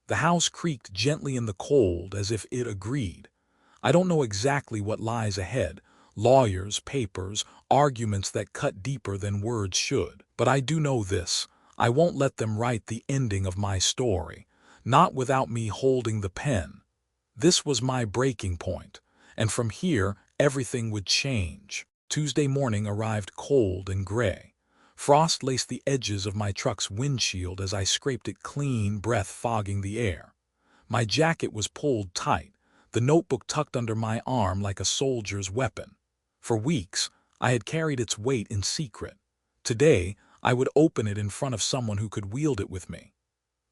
The house creaked gently in the cold as if it agreed. I don't know exactly what lies ahead, lawyers, papers, arguments that cut deeper than words should. But I do know this: I won't let them write the ending of my story, not without me holding the pen. This was my breaking point, and from here everything would change. Tuesday morning arrived cold and gray. Frost laced the edges of my truck's windshield as I scraped it clean, breath fogging the air. My jacket was pulled tight, the notebook tucked under my arm like a soldier's weapon. For weeks, I had carried its weight in secret. Today, I would open it in front of someone who could wield it with me.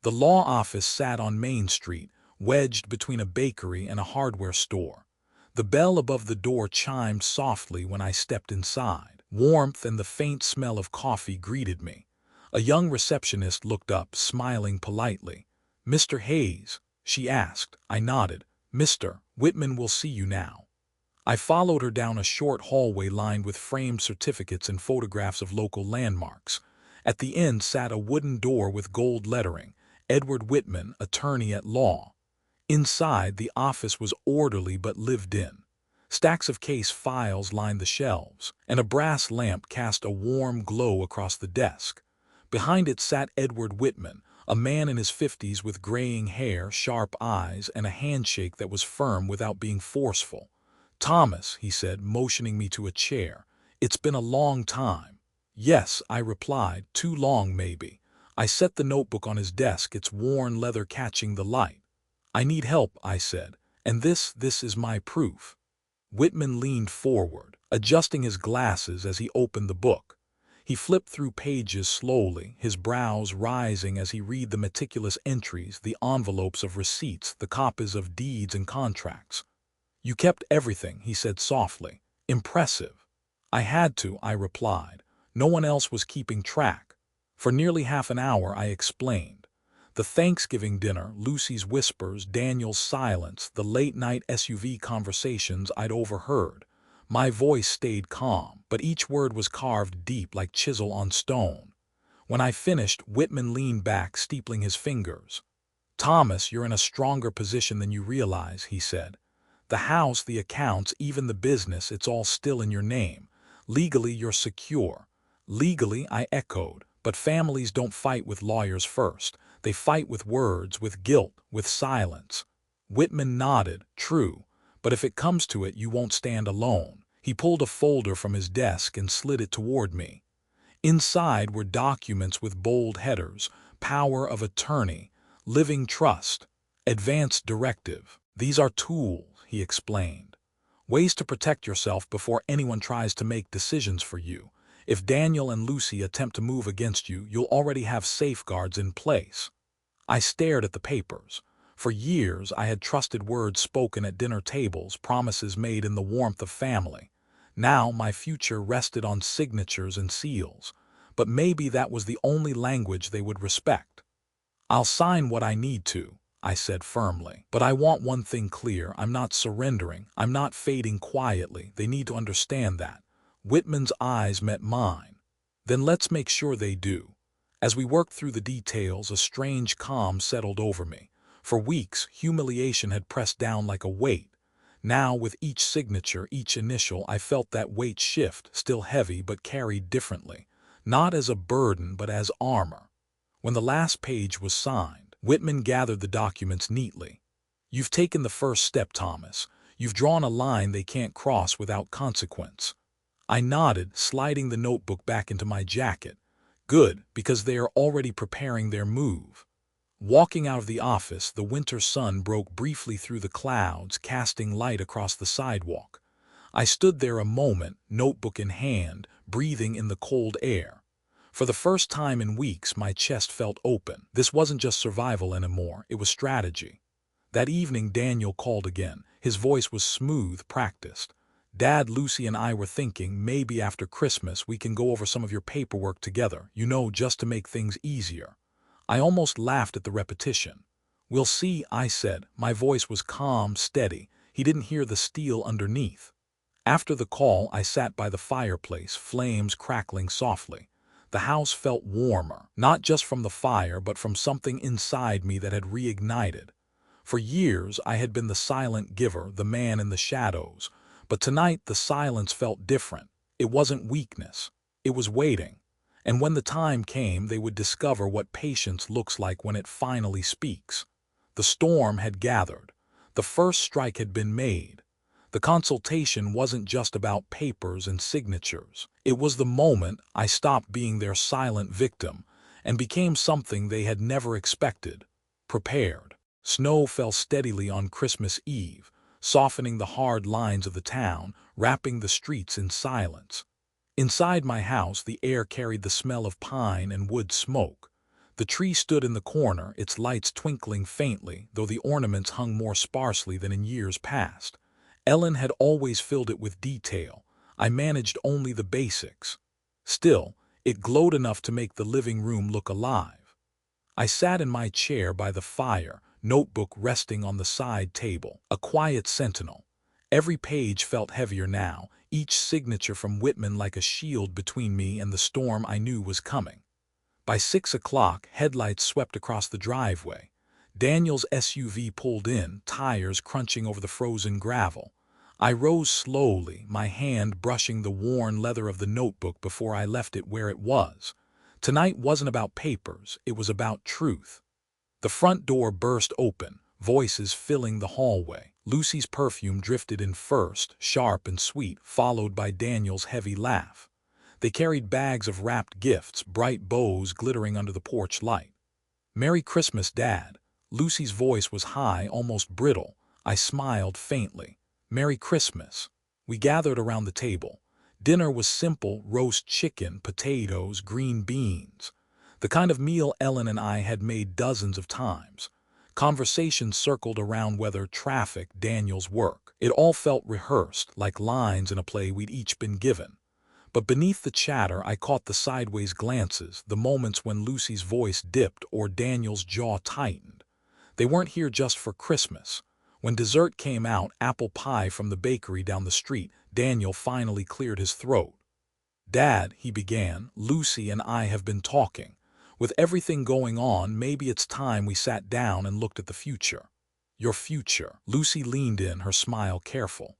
The law office sat on Main Street, wedged between a bakery and a hardware store. The bell above the door chimed softly when I stepped inside. Warmth and the faint smell of coffee greeted me. A young receptionist looked up, smiling politely. "Mr. Hayes?" she asked. I nodded. "Mr. Whitman will see you now." I followed her down a short hallway lined with framed certificates and photographs of local landmarks. At the end sat a wooden door with gold lettering, "Edward Whitman, Attorney at Law." Inside, the office was orderly but lived in. Stacks of case files lined the shelves, and a brass lamp cast a warm glow across the desk. Behind it sat Edward Whitman, a man in his 50s with graying hair, sharp eyes, and a handshake that was firm without being forceful. "Thomas," he said, motioning me to a chair. "It's been a long time." "Yes," I replied, "too long, maybe." I set the notebook on his desk, its worn leather catching the light. "I need help," I said, "and this is my proof." Whitman leaned forward, adjusting his glasses as he opened the book. He flipped through pages slowly, his brows rising as he read the meticulous entries, the envelopes of receipts, the copies of deeds and contracts. "You kept everything," he said softly. "Impressive." "I had to," I replied. "No one else was keeping track." For nearly half an hour I explained. The Thanksgiving dinner, Lucy's whispers, Daniel's silence, the late-night SUV conversations I'd overheard. My voice stayed calm, but each word was carved deep like chisel on stone. When I finished, Whitman leaned back, steepling his fingers. "Thomas, you're in a stronger position than you realize," he said. "The house, the accounts, even the business, it's all still in your name. Legally, you're secure." "Legally," I echoed, "but families don't fight with lawyers first. They fight with words, with guilt, with silence." Whitman nodded. "True. But if it comes to it, you won't stand alone." He pulled a folder from his desk and slid it toward me. Inside were documents with bold headers: power of attorney, living trust, advance directive. "These are tools," he explained. "Ways to protect yourself before anyone tries to make decisions for you. If Daniel and Lucy attempt to move against you, you'll already have safeguards in place." I stared at the papers. For years I had trusted words spoken at dinner tables, promises made in the warmth of family. Now my future rested on signatures and seals. But maybe that was the only language they would respect. "I'll sign what I need to," I said firmly. "But I want one thing clear: I'm not surrendering. I'm not fading quietly. They need to understand that." Whitman's eyes met mine. "Then let's make sure they do." As we worked through the details, a strange calm settled over me. For weeks, humiliation had pressed down like a weight. Now, with each signature, each initial, I felt that weight shift, still heavy but carried differently. Not as a burden, but as armor. When the last page was signed, Whitman gathered the documents neatly. "You've taken the first step, Thomas. You've drawn a line they can't cross without consequence." I nodded, sliding the notebook back into my jacket. "Good, because they are already preparing their move." Walking out of the office, the winter sun broke briefly through the clouds, casting light across the sidewalk. I stood there a moment, notebook in hand, breathing in the cold air. For the first time in weeks, my chest felt open. This wasn't just survival anymore, it was strategy. That evening, Daniel called again. His voice was smooth, practiced. "Dad, Lucy and I were thinking maybe after Christmas we can go over some of your paperwork together, just to make things easier." I almost laughed at the repetition. "We'll see," I said. My voice was calm, steady. He didn't hear the steel underneath. After the call, I sat by the fireplace, flames crackling softly. The house felt warmer, not just from the fire, but from something inside me that had reignited. For years, I had been the silent giver, the man in the shadows. But tonight, the silence felt different. It wasn't weakness. It was waiting. And when the time came, they would discover what patience looks like when it finally speaks. The storm had gathered. The first strike had been made. The consultation wasn't just about papers and signatures. It was the moment I stopped being their silent victim and became something they had never expected: prepared. Snow fell steadily on Christmas Eve, softening the hard lines of the town, wrapping the streets in silence. Inside my house, the air carried the smell of pine and wood smoke. The tree stood in the corner, its lights twinkling faintly, though the ornaments hung more sparsely than in years past. Ellen had always filled it with detail. I managed only the basics. Still, it glowed enough to make the living room look alive. I sat in my chair by the fire, notebook resting on the side table, a quiet sentinel. Every page felt heavier now, each signature from Whitman like a shield between me and the storm I knew was coming. By 6 o'clock, headlights swept across the driveway. Daniel's SUV pulled in, tires crunching over the frozen gravel. I rose slowly, my hand brushing the worn leather of the notebook before I left it where it was. Tonight wasn't about papers, it was about truth. The front door burst open, voices filling the hallway. Lucy's perfume drifted in first, sharp and sweet, followed by Daniel's heavy laugh. They carried bags of wrapped gifts, bright bows glittering under the porch light. "Merry Christmas, Dad." Lucy's voice was high, almost brittle. I smiled faintly. "Merry Christmas." We gathered around the table. Dinner was simple: roast chicken, potatoes, green beans. The kind of meal Ellen and I had made dozens of times. Conversations circled around weather, traffic, Daniel's work. It all felt rehearsed, like lines in a play we'd each been given. But beneath the chatter, I caught the sideways glances, the moments when Lucy's voice dipped or Daniel's jaw tightened. They weren't here just for Christmas. When dessert came out, apple pie from the bakery down the street, Daniel finally cleared his throat. "Dad," he began, "Lucy and I have been talking. With everything going on, maybe it's time we sat down and looked at the future." "Your future." Lucy leaned in, her smile careful.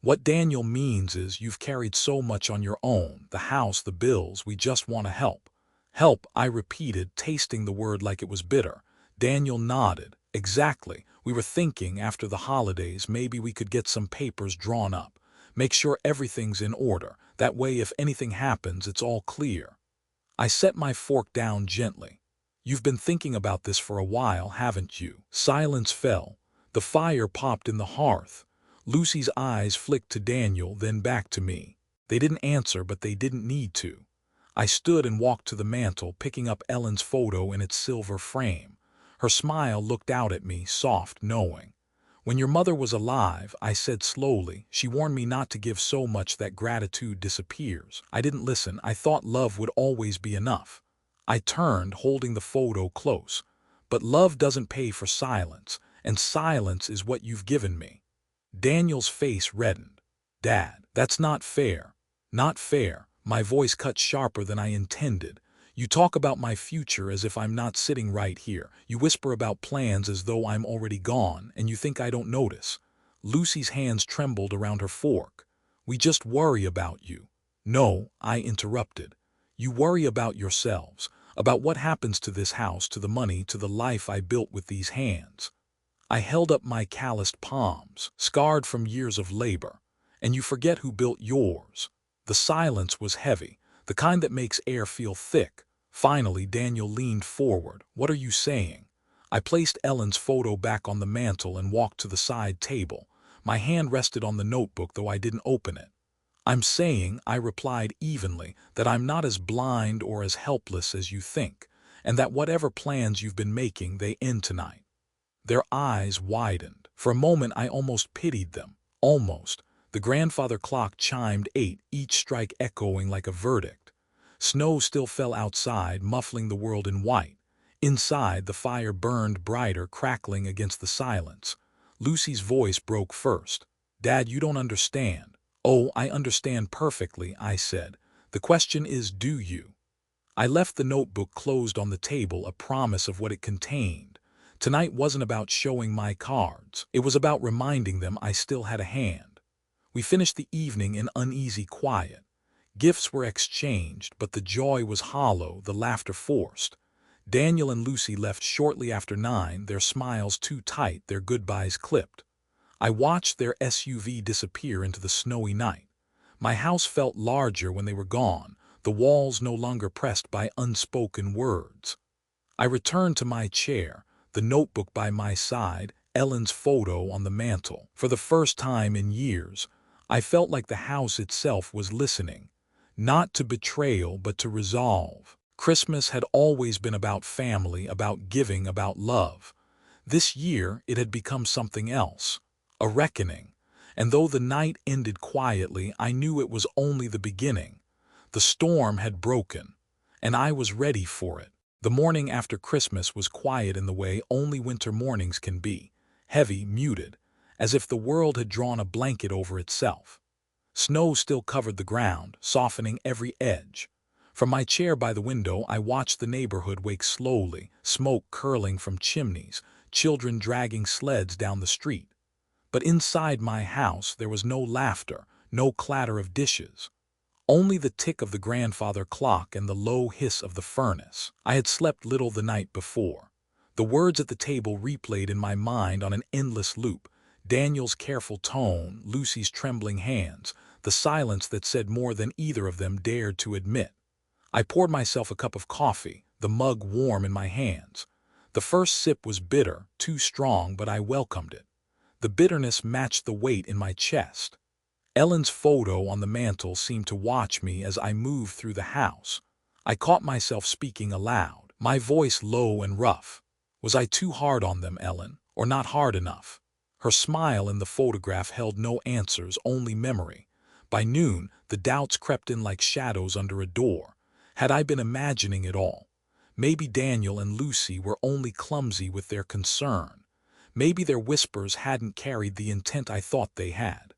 "What Daniel means is you've carried so much on your own, the house, the bills, we just want to help." "Help," I repeated, tasting the word like it was bitter. Daniel nodded. "Exactly. We were thinking after the holidays maybe we could get some papers drawn up. Make sure everything's in order. That way if anything happens, it's all clear." I set my fork down gently. "You've been thinking about this for a while, haven't you?" Silence fell. The fire popped in the hearth. Lucy's eyes flicked to Daniel, then back to me. They didn't answer, but they didn't need to. I stood and walked to the mantel, picking up Ellen's photo in its silver frame. Her smile looked out at me, soft, knowing. "When your mother was alive," I said slowly, "she warned me not to give so much that gratitude disappears." I didn't listen. I thought love would always be enough. I turned, holding the photo close. "But love doesn't pay for silence, and silence is what you've given me." Daniel's face reddened. "Dad, that's not fair." "Not fair." My voice cut sharper than I intended. "You talk about my future as if I'm not sitting right here. You whisper about plans as though I'm already gone, and you think I don't notice. Lucy's hands trembled around her fork. "We just worry about you." "No," I interrupted. "You worry about yourselves, about what happens to this house, to the money, to the life I built with these hands." I held up my calloused palms, scarred from years of labor. "And you forget who built yours." The silence was heavy, the kind that makes air feel thick. Finally, Daniel leaned forward. "What are you saying?" I placed Ellen's photo back on the mantel and walked to the side table. My hand rested on the notebook, though I didn't open it. "I'm saying," I replied evenly, "that I'm not as blind or as helpless as you think, and that whatever plans you've been making, they end tonight." Their eyes widened. For a moment I almost pitied them. Almost. The grandfather clock chimed 8, each strike echoing like a verdict. Snow still fell outside, muffling the world in white. Inside, the fire burned brighter, crackling against the silence. Lucy's voice broke first. "Dad, you don't understand." "Oh, I understand perfectly," I said. "The question is, do you?" I left the notebook closed on the table, a promise of what it contained. Tonight wasn't about showing my cards. It was about reminding them I still had a hand. We finished the evening in uneasy quiet. Gifts were exchanged, but the joy was hollow, the laughter forced. Daniel and Lucy left shortly after 9, their smiles too tight, their goodbyes clipped. I watched their SUV disappear into the snowy night. My house felt larger when they were gone, the walls no longer pressed by unspoken words. I returned to my chair, the notebook by my side, Ellen's photo on the mantel. For the first time in years, I felt like the house itself was listening, not to betrayal but to resolve. Christmas had always been about family, about giving, about love. This year it had become something else, a reckoning. And though the night ended quietly, I knew it was only the beginning. The storm had broken, and I was ready for it. The morning after Christmas was quiet in the way only winter mornings can be, heavy, muted, as if the world had drawn a blanket over itself. Snow still covered the ground, softening every edge. From my chair by the window, I watched the neighborhood wake slowly, smoke curling from chimneys, children dragging sleds down the street. But inside my house there was no laughter, no clatter of dishes. Only the tick of the grandfather clock and the low hiss of the furnace. I had slept little the night before. The words at the table replayed in my mind on an endless loop. Daniel's careful tone, Lucy's trembling hands, the silence that said more than either of them dared to admit. I poured myself a cup of coffee, the mug warm in my hands. The first sip was bitter, too strong, but I welcomed it. The bitterness matched the weight in my chest. Ellen's photo on the mantel seemed to watch me as I moved through the house. I caught myself speaking aloud, my voice low and rough. Was I too hard on them, Ellen, or not hard enough? Her smile in the photograph held no answers, only memory. By noon, the doubts crept in like shadows under a door. Had I been imagining it all? Maybe Daniel and Lucy were only clumsy with their concern. Maybe their whispers hadn't carried the intent I thought they had.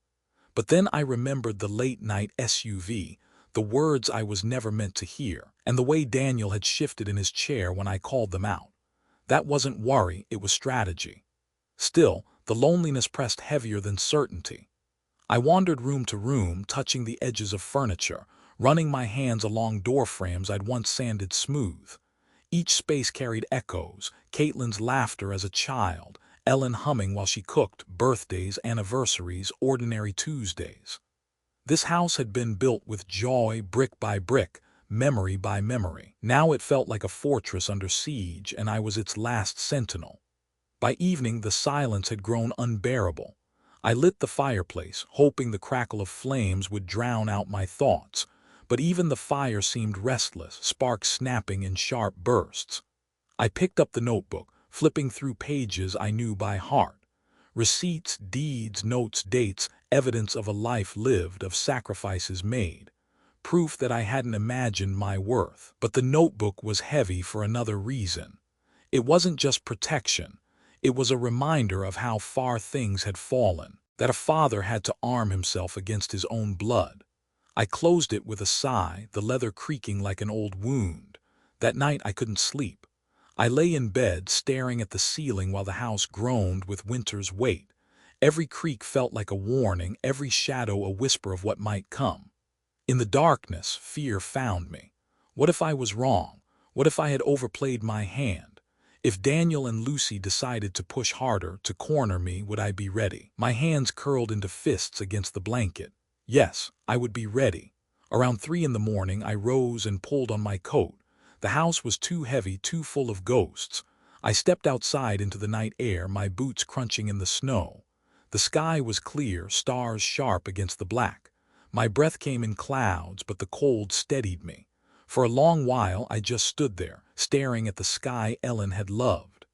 But then I remembered the late-night SUV, the words I was never meant to hear, and the way Daniel had shifted in his chair when I called them out. That wasn't worry, it was strategy. Still, the loneliness pressed heavier than certainty. I wandered room to room, touching the edges of furniture, running my hands along door frames I'd once sanded smooth. Each space carried echoes, Caitlin's laughter as a child, Ellen humming while she cooked, birthdays, anniversaries, ordinary Tuesdays. This house had been built with joy, brick by brick, memory by memory. Now it felt like a fortress under siege, and I was its last sentinel. By evening, the silence had grown unbearable. I lit the fireplace, hoping the crackle of flames would drown out my thoughts, but even the fire seemed restless, sparks snapping in sharp bursts. I picked up the notebook, flipping through pages I knew by heart. Receipts, deeds, notes, dates, evidence of a life lived, of sacrifices made. Proof that I hadn't imagined my worth. But the notebook was heavy for another reason. It wasn't just protection. It was a reminder of how far things had fallen, that a father had to arm himself against his own blood. I closed it with a sigh, the leather creaking like an old wound. That night I couldn't sleep. I lay in bed, staring at the ceiling while the house groaned with winter's weight. Every creak felt like a warning, every shadow a whisper of what might come. In the darkness, fear found me. What if I was wrong? What if I had overplayed my hand? If Daniel and Lucy decided to push harder, to corner me, would I be ready? My hands curled into fists against the blanket. Yes, I would be ready. Around 3 in the morning, I rose and pulled on my coat. The house was too heavy, too full of ghosts. I stepped outside into the night air, my boots crunching in the snow. The sky was clear, stars sharp against the black. My breath came in clouds, but the cold steadied me. For a long while I just stood there, staring at the sky Ellen had loved.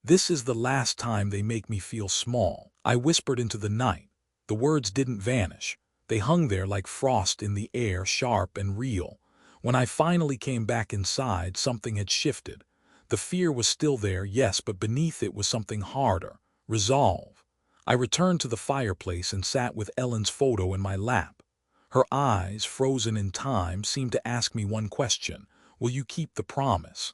"This is the last time they make me feel small," I whispered into the night. The words didn't vanish. They hung there like frost in the air, sharp and real. When I finally came back inside, something had shifted. The fear was still there, yes, but beneath it was something harder: resolve. I returned to the fireplace and sat with Ellen's photo in my lap. Her eyes, frozen in time, seemed to ask me one question: will you keep the promise?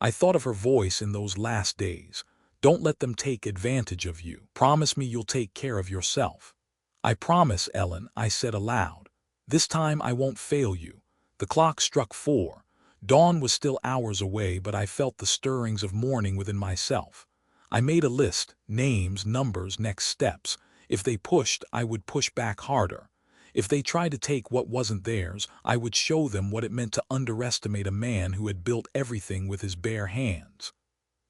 I thought of her voice in those last days. "Don't let them take advantage of you. Promise me you'll take care of yourself." "I promise, Ellen," I said aloud. "This time I won't fail you." The clock struck 4. Dawn was still hours away, but I felt the stirrings of morning within myself. I made a list: names, numbers, next steps. If they pushed, I would push back harder. If they tried to take what wasn't theirs, I would show them what it meant to underestimate a man who had built everything with his bare hands.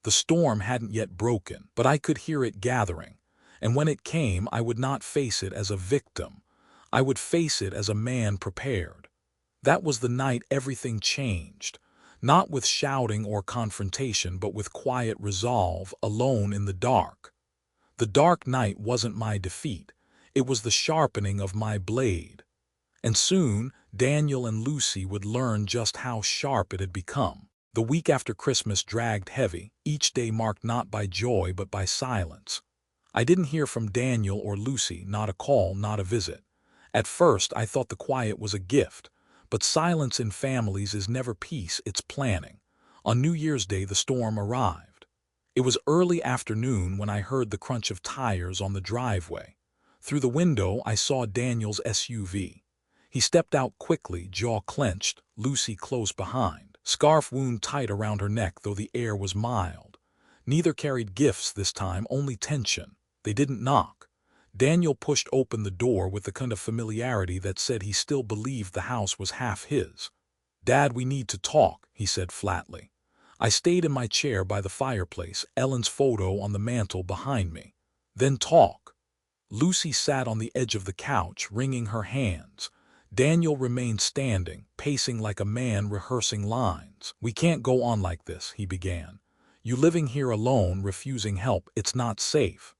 The storm hadn't yet broken, but I could hear it gathering. And when it came, I would not face it as a victim. I would face it as a man prepared. That was the night everything changed. Not with shouting or confrontation, but with quiet resolve, alone in the dark. The dark night wasn't my defeat. It was the sharpening of my blade. And soon, Daniel and Lucy would learn just how sharp it had become. The week after Christmas dragged heavy, each day marked not by joy but by silence. I didn't hear from Daniel or Lucy, not a call, not a visit. At first, I thought the quiet was a gift. But silence in families is never peace, it's planning. On New Year's Day, the storm arrived. It was early afternoon when I heard the crunch of tires on the driveway. Through the window, I saw Daniel's SUV. He stepped out quickly, jaw clenched, Lucy close behind, scarf wound tight around her neck, though the air was mild. Neither carried gifts this time, only tension. They didn't knock. Daniel pushed open the door with the kind of familiarity that said he still believed the house was half his. "Dad, we need to talk," he said flatly. I stayed in my chair by the fireplace, Ellen's photo on the mantel behind me. "Then talk." Lucy sat on the edge of the couch, wringing her hands. Daniel remained standing, pacing like a man rehearsing lines. "We can't go on like this," he began. "You living here alone, refusing help, it's not safe."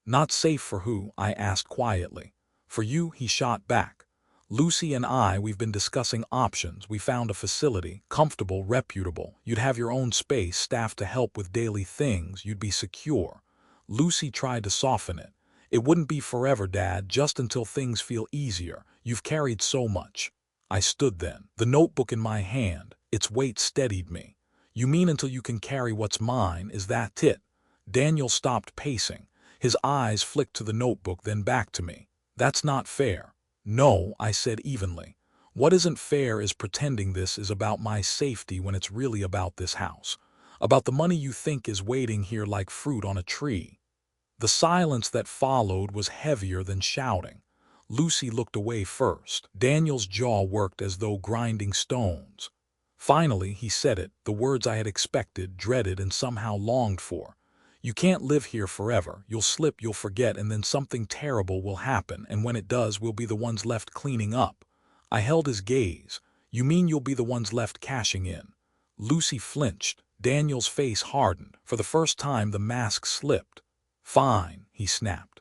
"Not safe for who?" I asked quietly. "For you," he shot back. "Lucy and we've been discussing options. We found a facility, comfortable, reputable. You'd have your own space, staff to help with daily things. You'd be secure." Lucy tried to soften it. "It wouldn't be forever, Dad, just until things feel easier. You've carried so much." I stood then, the notebook in my hand. Its weight steadied me. "You mean until you can carry what's mine, is that it?" Daniel stopped pacing. His eyes flicked to the notebook, then back to me. "That's not fair." "No," I said evenly. "What isn't fair is pretending this is about my safety when it's really about this house. About the money you think is waiting here like fruit on a tree." The silence that followed was heavier than shouting. Lucy looked away first. Daniel's jaw worked as though grinding stones. Finally, he said it, the words I had expected, dreaded, and somehow longed for. "You can't live here forever. You'll slip, you'll forget, and then something terrible will happen, and when it does, we'll be the ones left cleaning up." I held his gaze. "You mean you'll be the ones left cashing in?" Lucy flinched. Daniel's face hardened. For the first time, the mask slipped. "Fine," he snapped.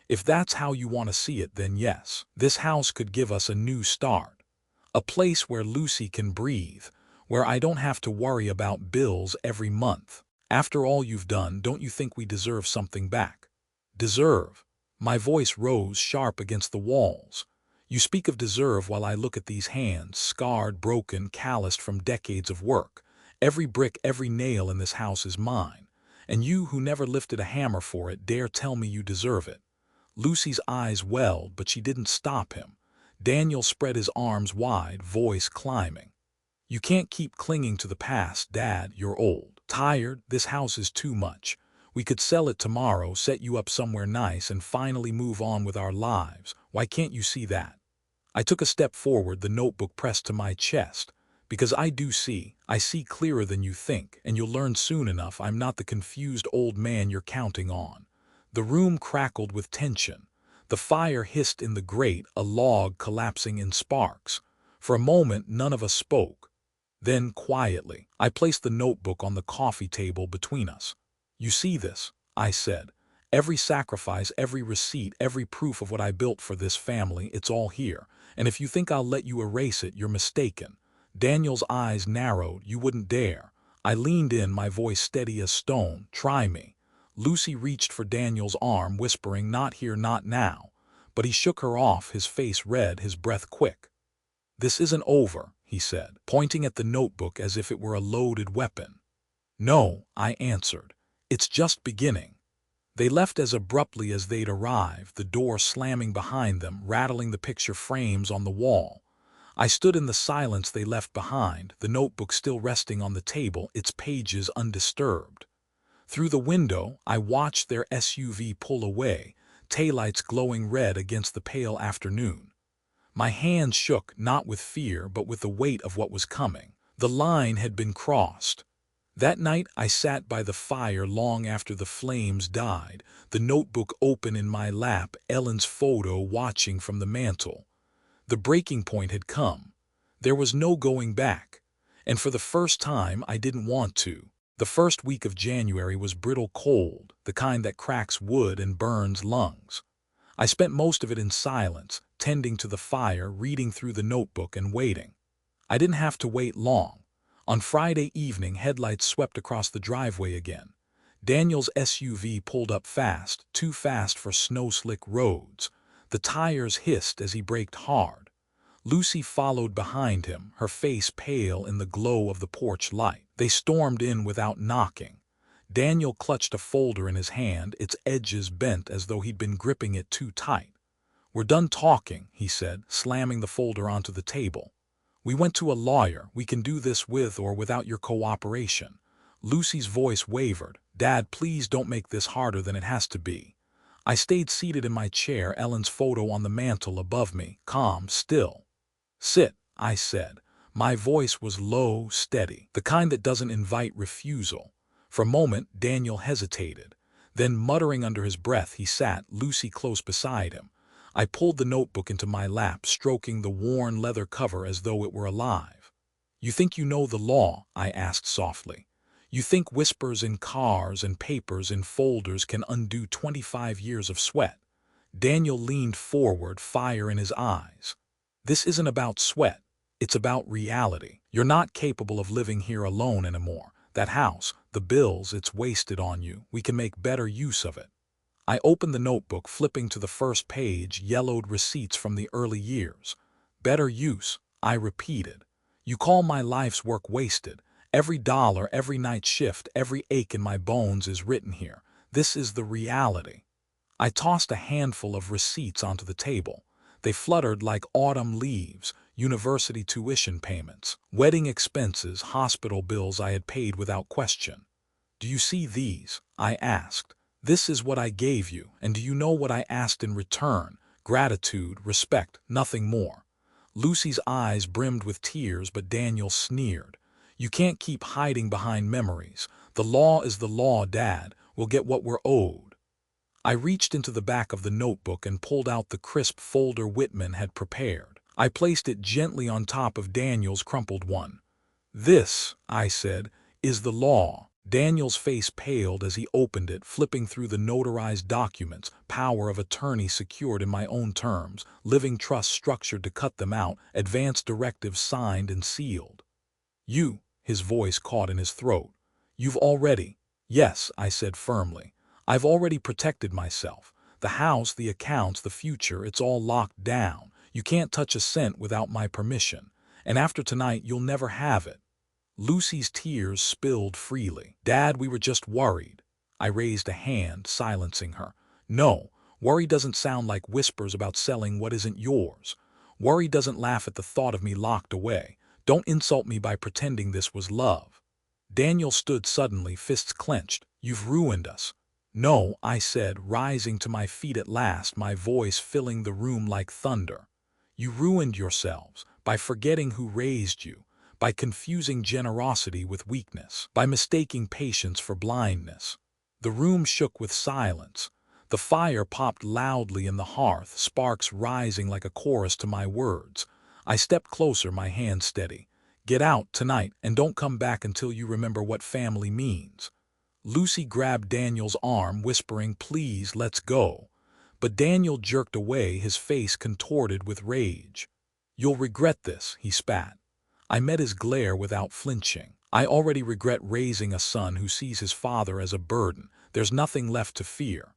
"If that's how you want to see it, then yes. This house could give us a new start. A place where Lucy can breathe, where I don't have to worry about bills every month. After all you've done, don't you think we deserve something back?" "Deserve?" My voice rose sharp against the walls. "You speak of deserve while I look at these hands, scarred, broken, calloused from decades of work. Every brick, every nail in this house is mine. And you, who never lifted a hammer for it, dare tell me you deserve it." Lucy's eyes welled, but she didn't stop him. Daniel spread his arms wide, voice climbing. You can't keep clinging to the past, Dad. You're old. Tired. This house is too much. We could sell it tomorrow, set you up somewhere nice, and finally move on with our lives. Why can't you see that? I took a step forward, the notebook pressed to my chest. Because I do see. I see clearer than you think, and you'll learn soon enough I'm not the confused old man you're counting on. The room crackled with tension. The fire hissed in the grate, a log collapsing in sparks. For a moment, none of us spoke. Then, quietly, I placed the notebook on the coffee table between us. You see this, I said. Every sacrifice, every receipt, every proof of what I built for this family, it's all here. And if you think I'll let you erase it, you're mistaken. Daniel's eyes narrowed. You wouldn't dare. I leaned in, my voice steady as stone. Try me. Lucy reached for Daniel's arm, whispering, not here, not now. But he shook her off, his face red, his breath quick. This isn't over, he said, pointing at the notebook as if it were a loaded weapon. No, I answered. It's just beginning. They left as abruptly as they'd arrived, the door slamming behind them, rattling the picture frames on the wall. I stood in the silence they left behind, the notebook still resting on the table, its pages undisturbed. Through the window, I watched their SUV pull away, taillights glowing red against the pale afternoon. My hands shook, not with fear, but with the weight of what was coming. The line had been crossed. That night I sat by the fire long after the flames died, the notebook open in my lap, Ellen's photo watching from the mantel. The breaking point had come. There was no going back. And for the first time, I didn't want to. The first week of January was brittle cold, the kind that cracks wood and burns lungs. I spent most of it in silence, tending to the fire, reading through the notebook and waiting. I didn't have to wait long. On Friday evening, headlights swept across the driveway again. Daniel's SUV pulled up fast, too fast for snow-slick roads. The tires hissed as he braked hard. Lucy followed behind him, her face pale in the glow of the porch light. They stormed in without knocking. Daniel clutched a folder in his hand, its edges bent as though he'd been gripping it too tight. We're done talking, he said, slamming the folder onto the table. We went to a lawyer. We can do this with or without your cooperation. Lucy's voice wavered. Dad, please don't make this harder than it has to be. I stayed seated in my chair, Ellen's photo on the mantel above me, calm, still. Sit, I said. My voice was low, steady, the kind that doesn't invite refusal. For a moment, Daniel hesitated. Then, muttering under his breath, he sat, Lucy close beside him. I pulled the notebook into my lap, stroking the worn leather cover as though it were alive. You think you know the law? I asked softly. You think whispers in cars and papers in folders can undo 25 years of sweat? Daniel leaned forward, fire in his eyes. This isn't about sweat. It's about reality. You're not capable of living here alone anymore. That house, the bills, it's wasted on you. We can make better use of it. I opened the notebook, flipping to the first page, yellowed receipts from the early years. Better use, I repeated. You call my life's work wasted. Every dollar, every night shift, every ache in my bones is written here. This is the reality. I tossed a handful of receipts onto the table. They fluttered like autumn leaves, university tuition payments, wedding expenses, hospital bills I had paid without question. Do you see these? I asked. This is what I gave you, and do you know what I asked in return? Gratitude, respect, nothing more. Lucy's eyes brimmed with tears, but Daniel sneered. You can't keep hiding behind memories. The law is the law, Dad. We'll get what we're owed. I reached into the back of the notebook and pulled out the crisp folder Whitman had prepared. I placed it gently on top of Daniel's crumpled one. This, I said, is the law. Daniel's face paled as he opened it, flipping through the notarized documents, power of attorney secured in my own terms, living trust structured to cut them out, advance directives signed and sealed. You, his voice caught in his throat. You've already. Yes, I said firmly. I've already protected myself. The house, the accounts, the future, it's all locked down. You can't touch a cent without my permission. And after tonight, you'll never have it. Lucy's tears spilled freely. Dad, we were just worried. I raised a hand, silencing her. No, Worry doesn't sound like whispers about selling what isn't yours. Worry doesn't laugh at the thought of me locked away. Don't insult me by pretending this was love. Daniel stood suddenly, fists clenched. You've ruined us. No, I said, rising to my feet at last, my voice filling the room like thunder. You ruined yourselves by forgetting who raised you, by confusing generosity with weakness, by mistaking patience for blindness. The room shook with silence. The fire popped loudly in the hearth, sparks rising like a chorus to my words. I stepped closer, my hand steady. Get out tonight and don't come back until you remember what family means. Lucy grabbed Daniel's arm, whispering, please, let's go. But Daniel jerked away, his face contorted with rage. You'll regret this, he spat. I met his glare without flinching. I already regret raising a son who sees his father as a burden. There's nothing left to fear.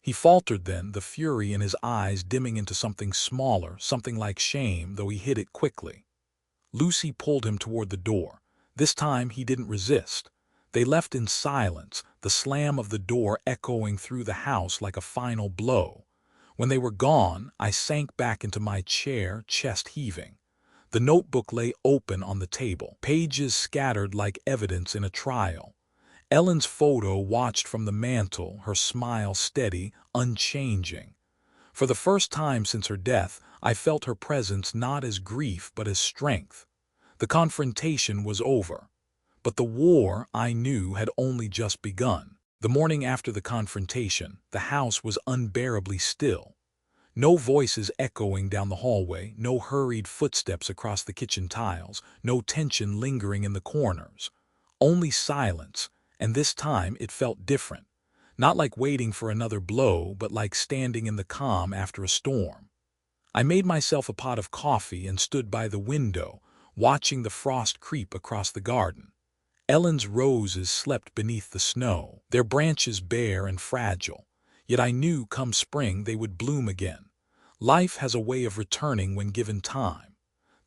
He faltered then, the fury in his eyes dimming into something smaller, something like shame, though he hid it quickly. Lucy pulled him toward the door. This time he didn't resist. They left in silence, the slam of the door echoing through the house like a final blow. When they were gone, I sank back into my chair, chest heaving. The notebook lay open on the table, pages scattered like evidence in a trial. Ellen's photo watched from the mantel, her smile steady, unchanging. For the first time since her death, I felt her presence not as grief but as strength. The confrontation was over. But the war, I knew, had only just begun. The morning after the confrontation, the house was unbearably still. No voices echoing down the hallway, no hurried footsteps across the kitchen tiles, no tension lingering in the corners. Only silence, and this time it felt different. Not like waiting for another blow, but like standing in the calm after a storm. I made myself a pot of coffee and stood by the window, watching the frost creep across the garden. Ellen's roses slept beneath the snow, their branches bare and fragile. Yet I knew come spring they would bloom again. Life has a way of returning when given time.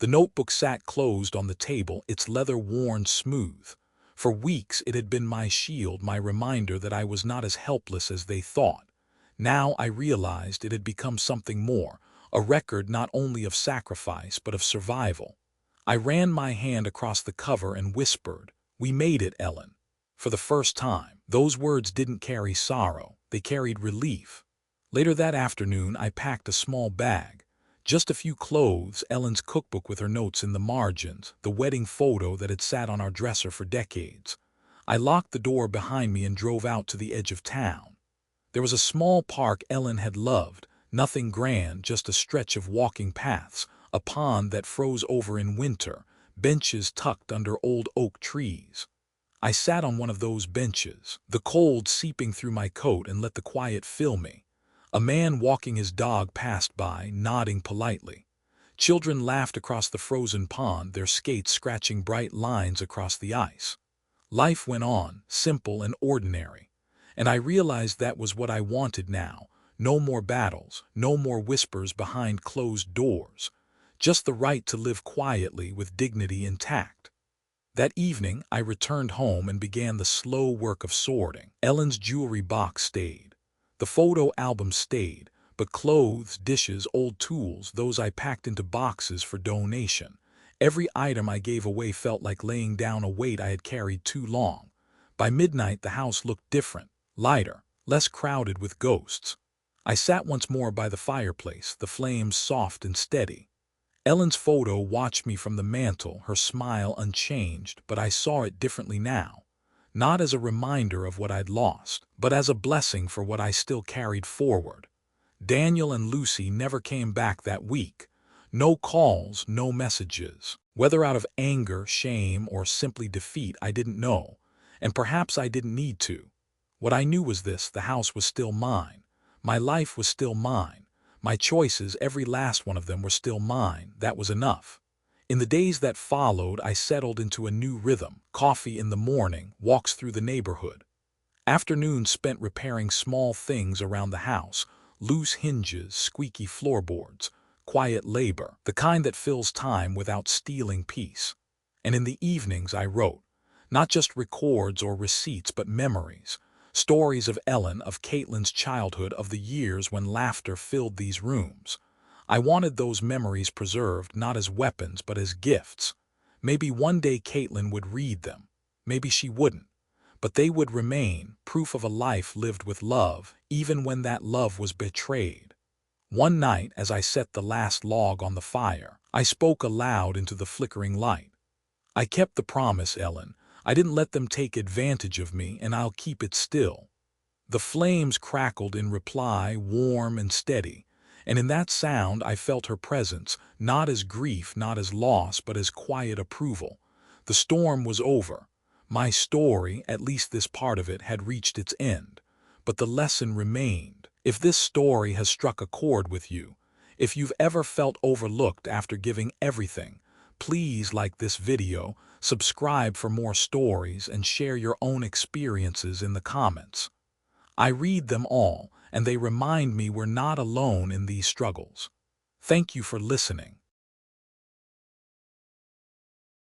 The notebook sat closed on the table, its leather worn smooth. For weeks it had been my shield, my reminder that I was not as helpless as they thought. Now I realized it had become something more, a record not only of sacrifice but of survival. I ran my hand across the cover and whispered, "We made it, Ellen." For the first time, those words didn't carry sorrow, they carried relief. Later that afternoon I packed a small bag. Just a few clothes, Ellen's cookbook with her notes in the margins, the wedding photo that had sat on our dresser for decades. I locked the door behind me and drove out to the edge of town. There was a small park Ellen had loved, nothing grand, just a stretch of walking paths, a pond that froze over in winter, benches tucked under old oak trees. I sat on one of those benches, the cold seeping through my coat, and let the quiet fill me. A man walking his dog passed by, nodding politely. Children laughed across the frozen pond, their skates scratching bright lines across the ice. Life went on, simple and ordinary. And I realized that was what I wanted now. No more battles, no more whispers behind closed doors. Just the right to live quietly with dignity intact. That evening, I returned home and began the slow work of sorting. Ellen's jewelry box stayed. The photo album stayed, but clothes, dishes, old tools, those I packed into boxes for donation. Every item I gave away felt like laying down a weight I had carried too long. By midnight, the house looked different, lighter, less crowded with ghosts. I sat once more by the fireplace, the flames soft and steady. Ellen's photo watched me from the mantel, her smile unchanged, but I saw it differently now. Not as a reminder of what I'd lost, but as a blessing for what I still carried forward. Daniel and Lucy never came back that week. No calls, no messages. Whether out of anger, shame, or simply defeat, I didn't know, and perhaps I didn't need to. What I knew was this: the house was still mine. My life was still mine. My choices, every last one of them, were still mine. That was enough. In the days that followed, I settled into a new rhythm: coffee in the morning, walks through the neighborhood. Afternoons spent repairing small things around the house, loose hinges, squeaky floorboards, quiet labor, the kind that fills time without stealing peace. And in the evenings I wrote, not just records or receipts, but memories, Stories of Ellen, of Caitlin's childhood, of the years when laughter filled these rooms. I wanted those memories preserved not as weapons but as gifts. Maybe one day Caitlin would read them. Maybe she wouldn't. But they would remain, proof of a life lived with love, even when that love was betrayed. One night, as I set the last log on the fire, I spoke aloud into the flickering light. I kept the promise, Ellen. I didn't let them take advantage of me, and I'll keep it still. The flames crackled in reply, warm and steady, and in that sound I felt her presence, not as grief, not as loss, but as quiet approval. The storm was over. My story, at least this part of it, had reached its end. But the lesson remained. If this story has struck a chord with you, if you've ever felt overlooked after giving everything, please like this video, subscribe for more stories, and share your own experiences in the comments. I read them all, and they remind me we're not alone in these struggles. Thank you for listening.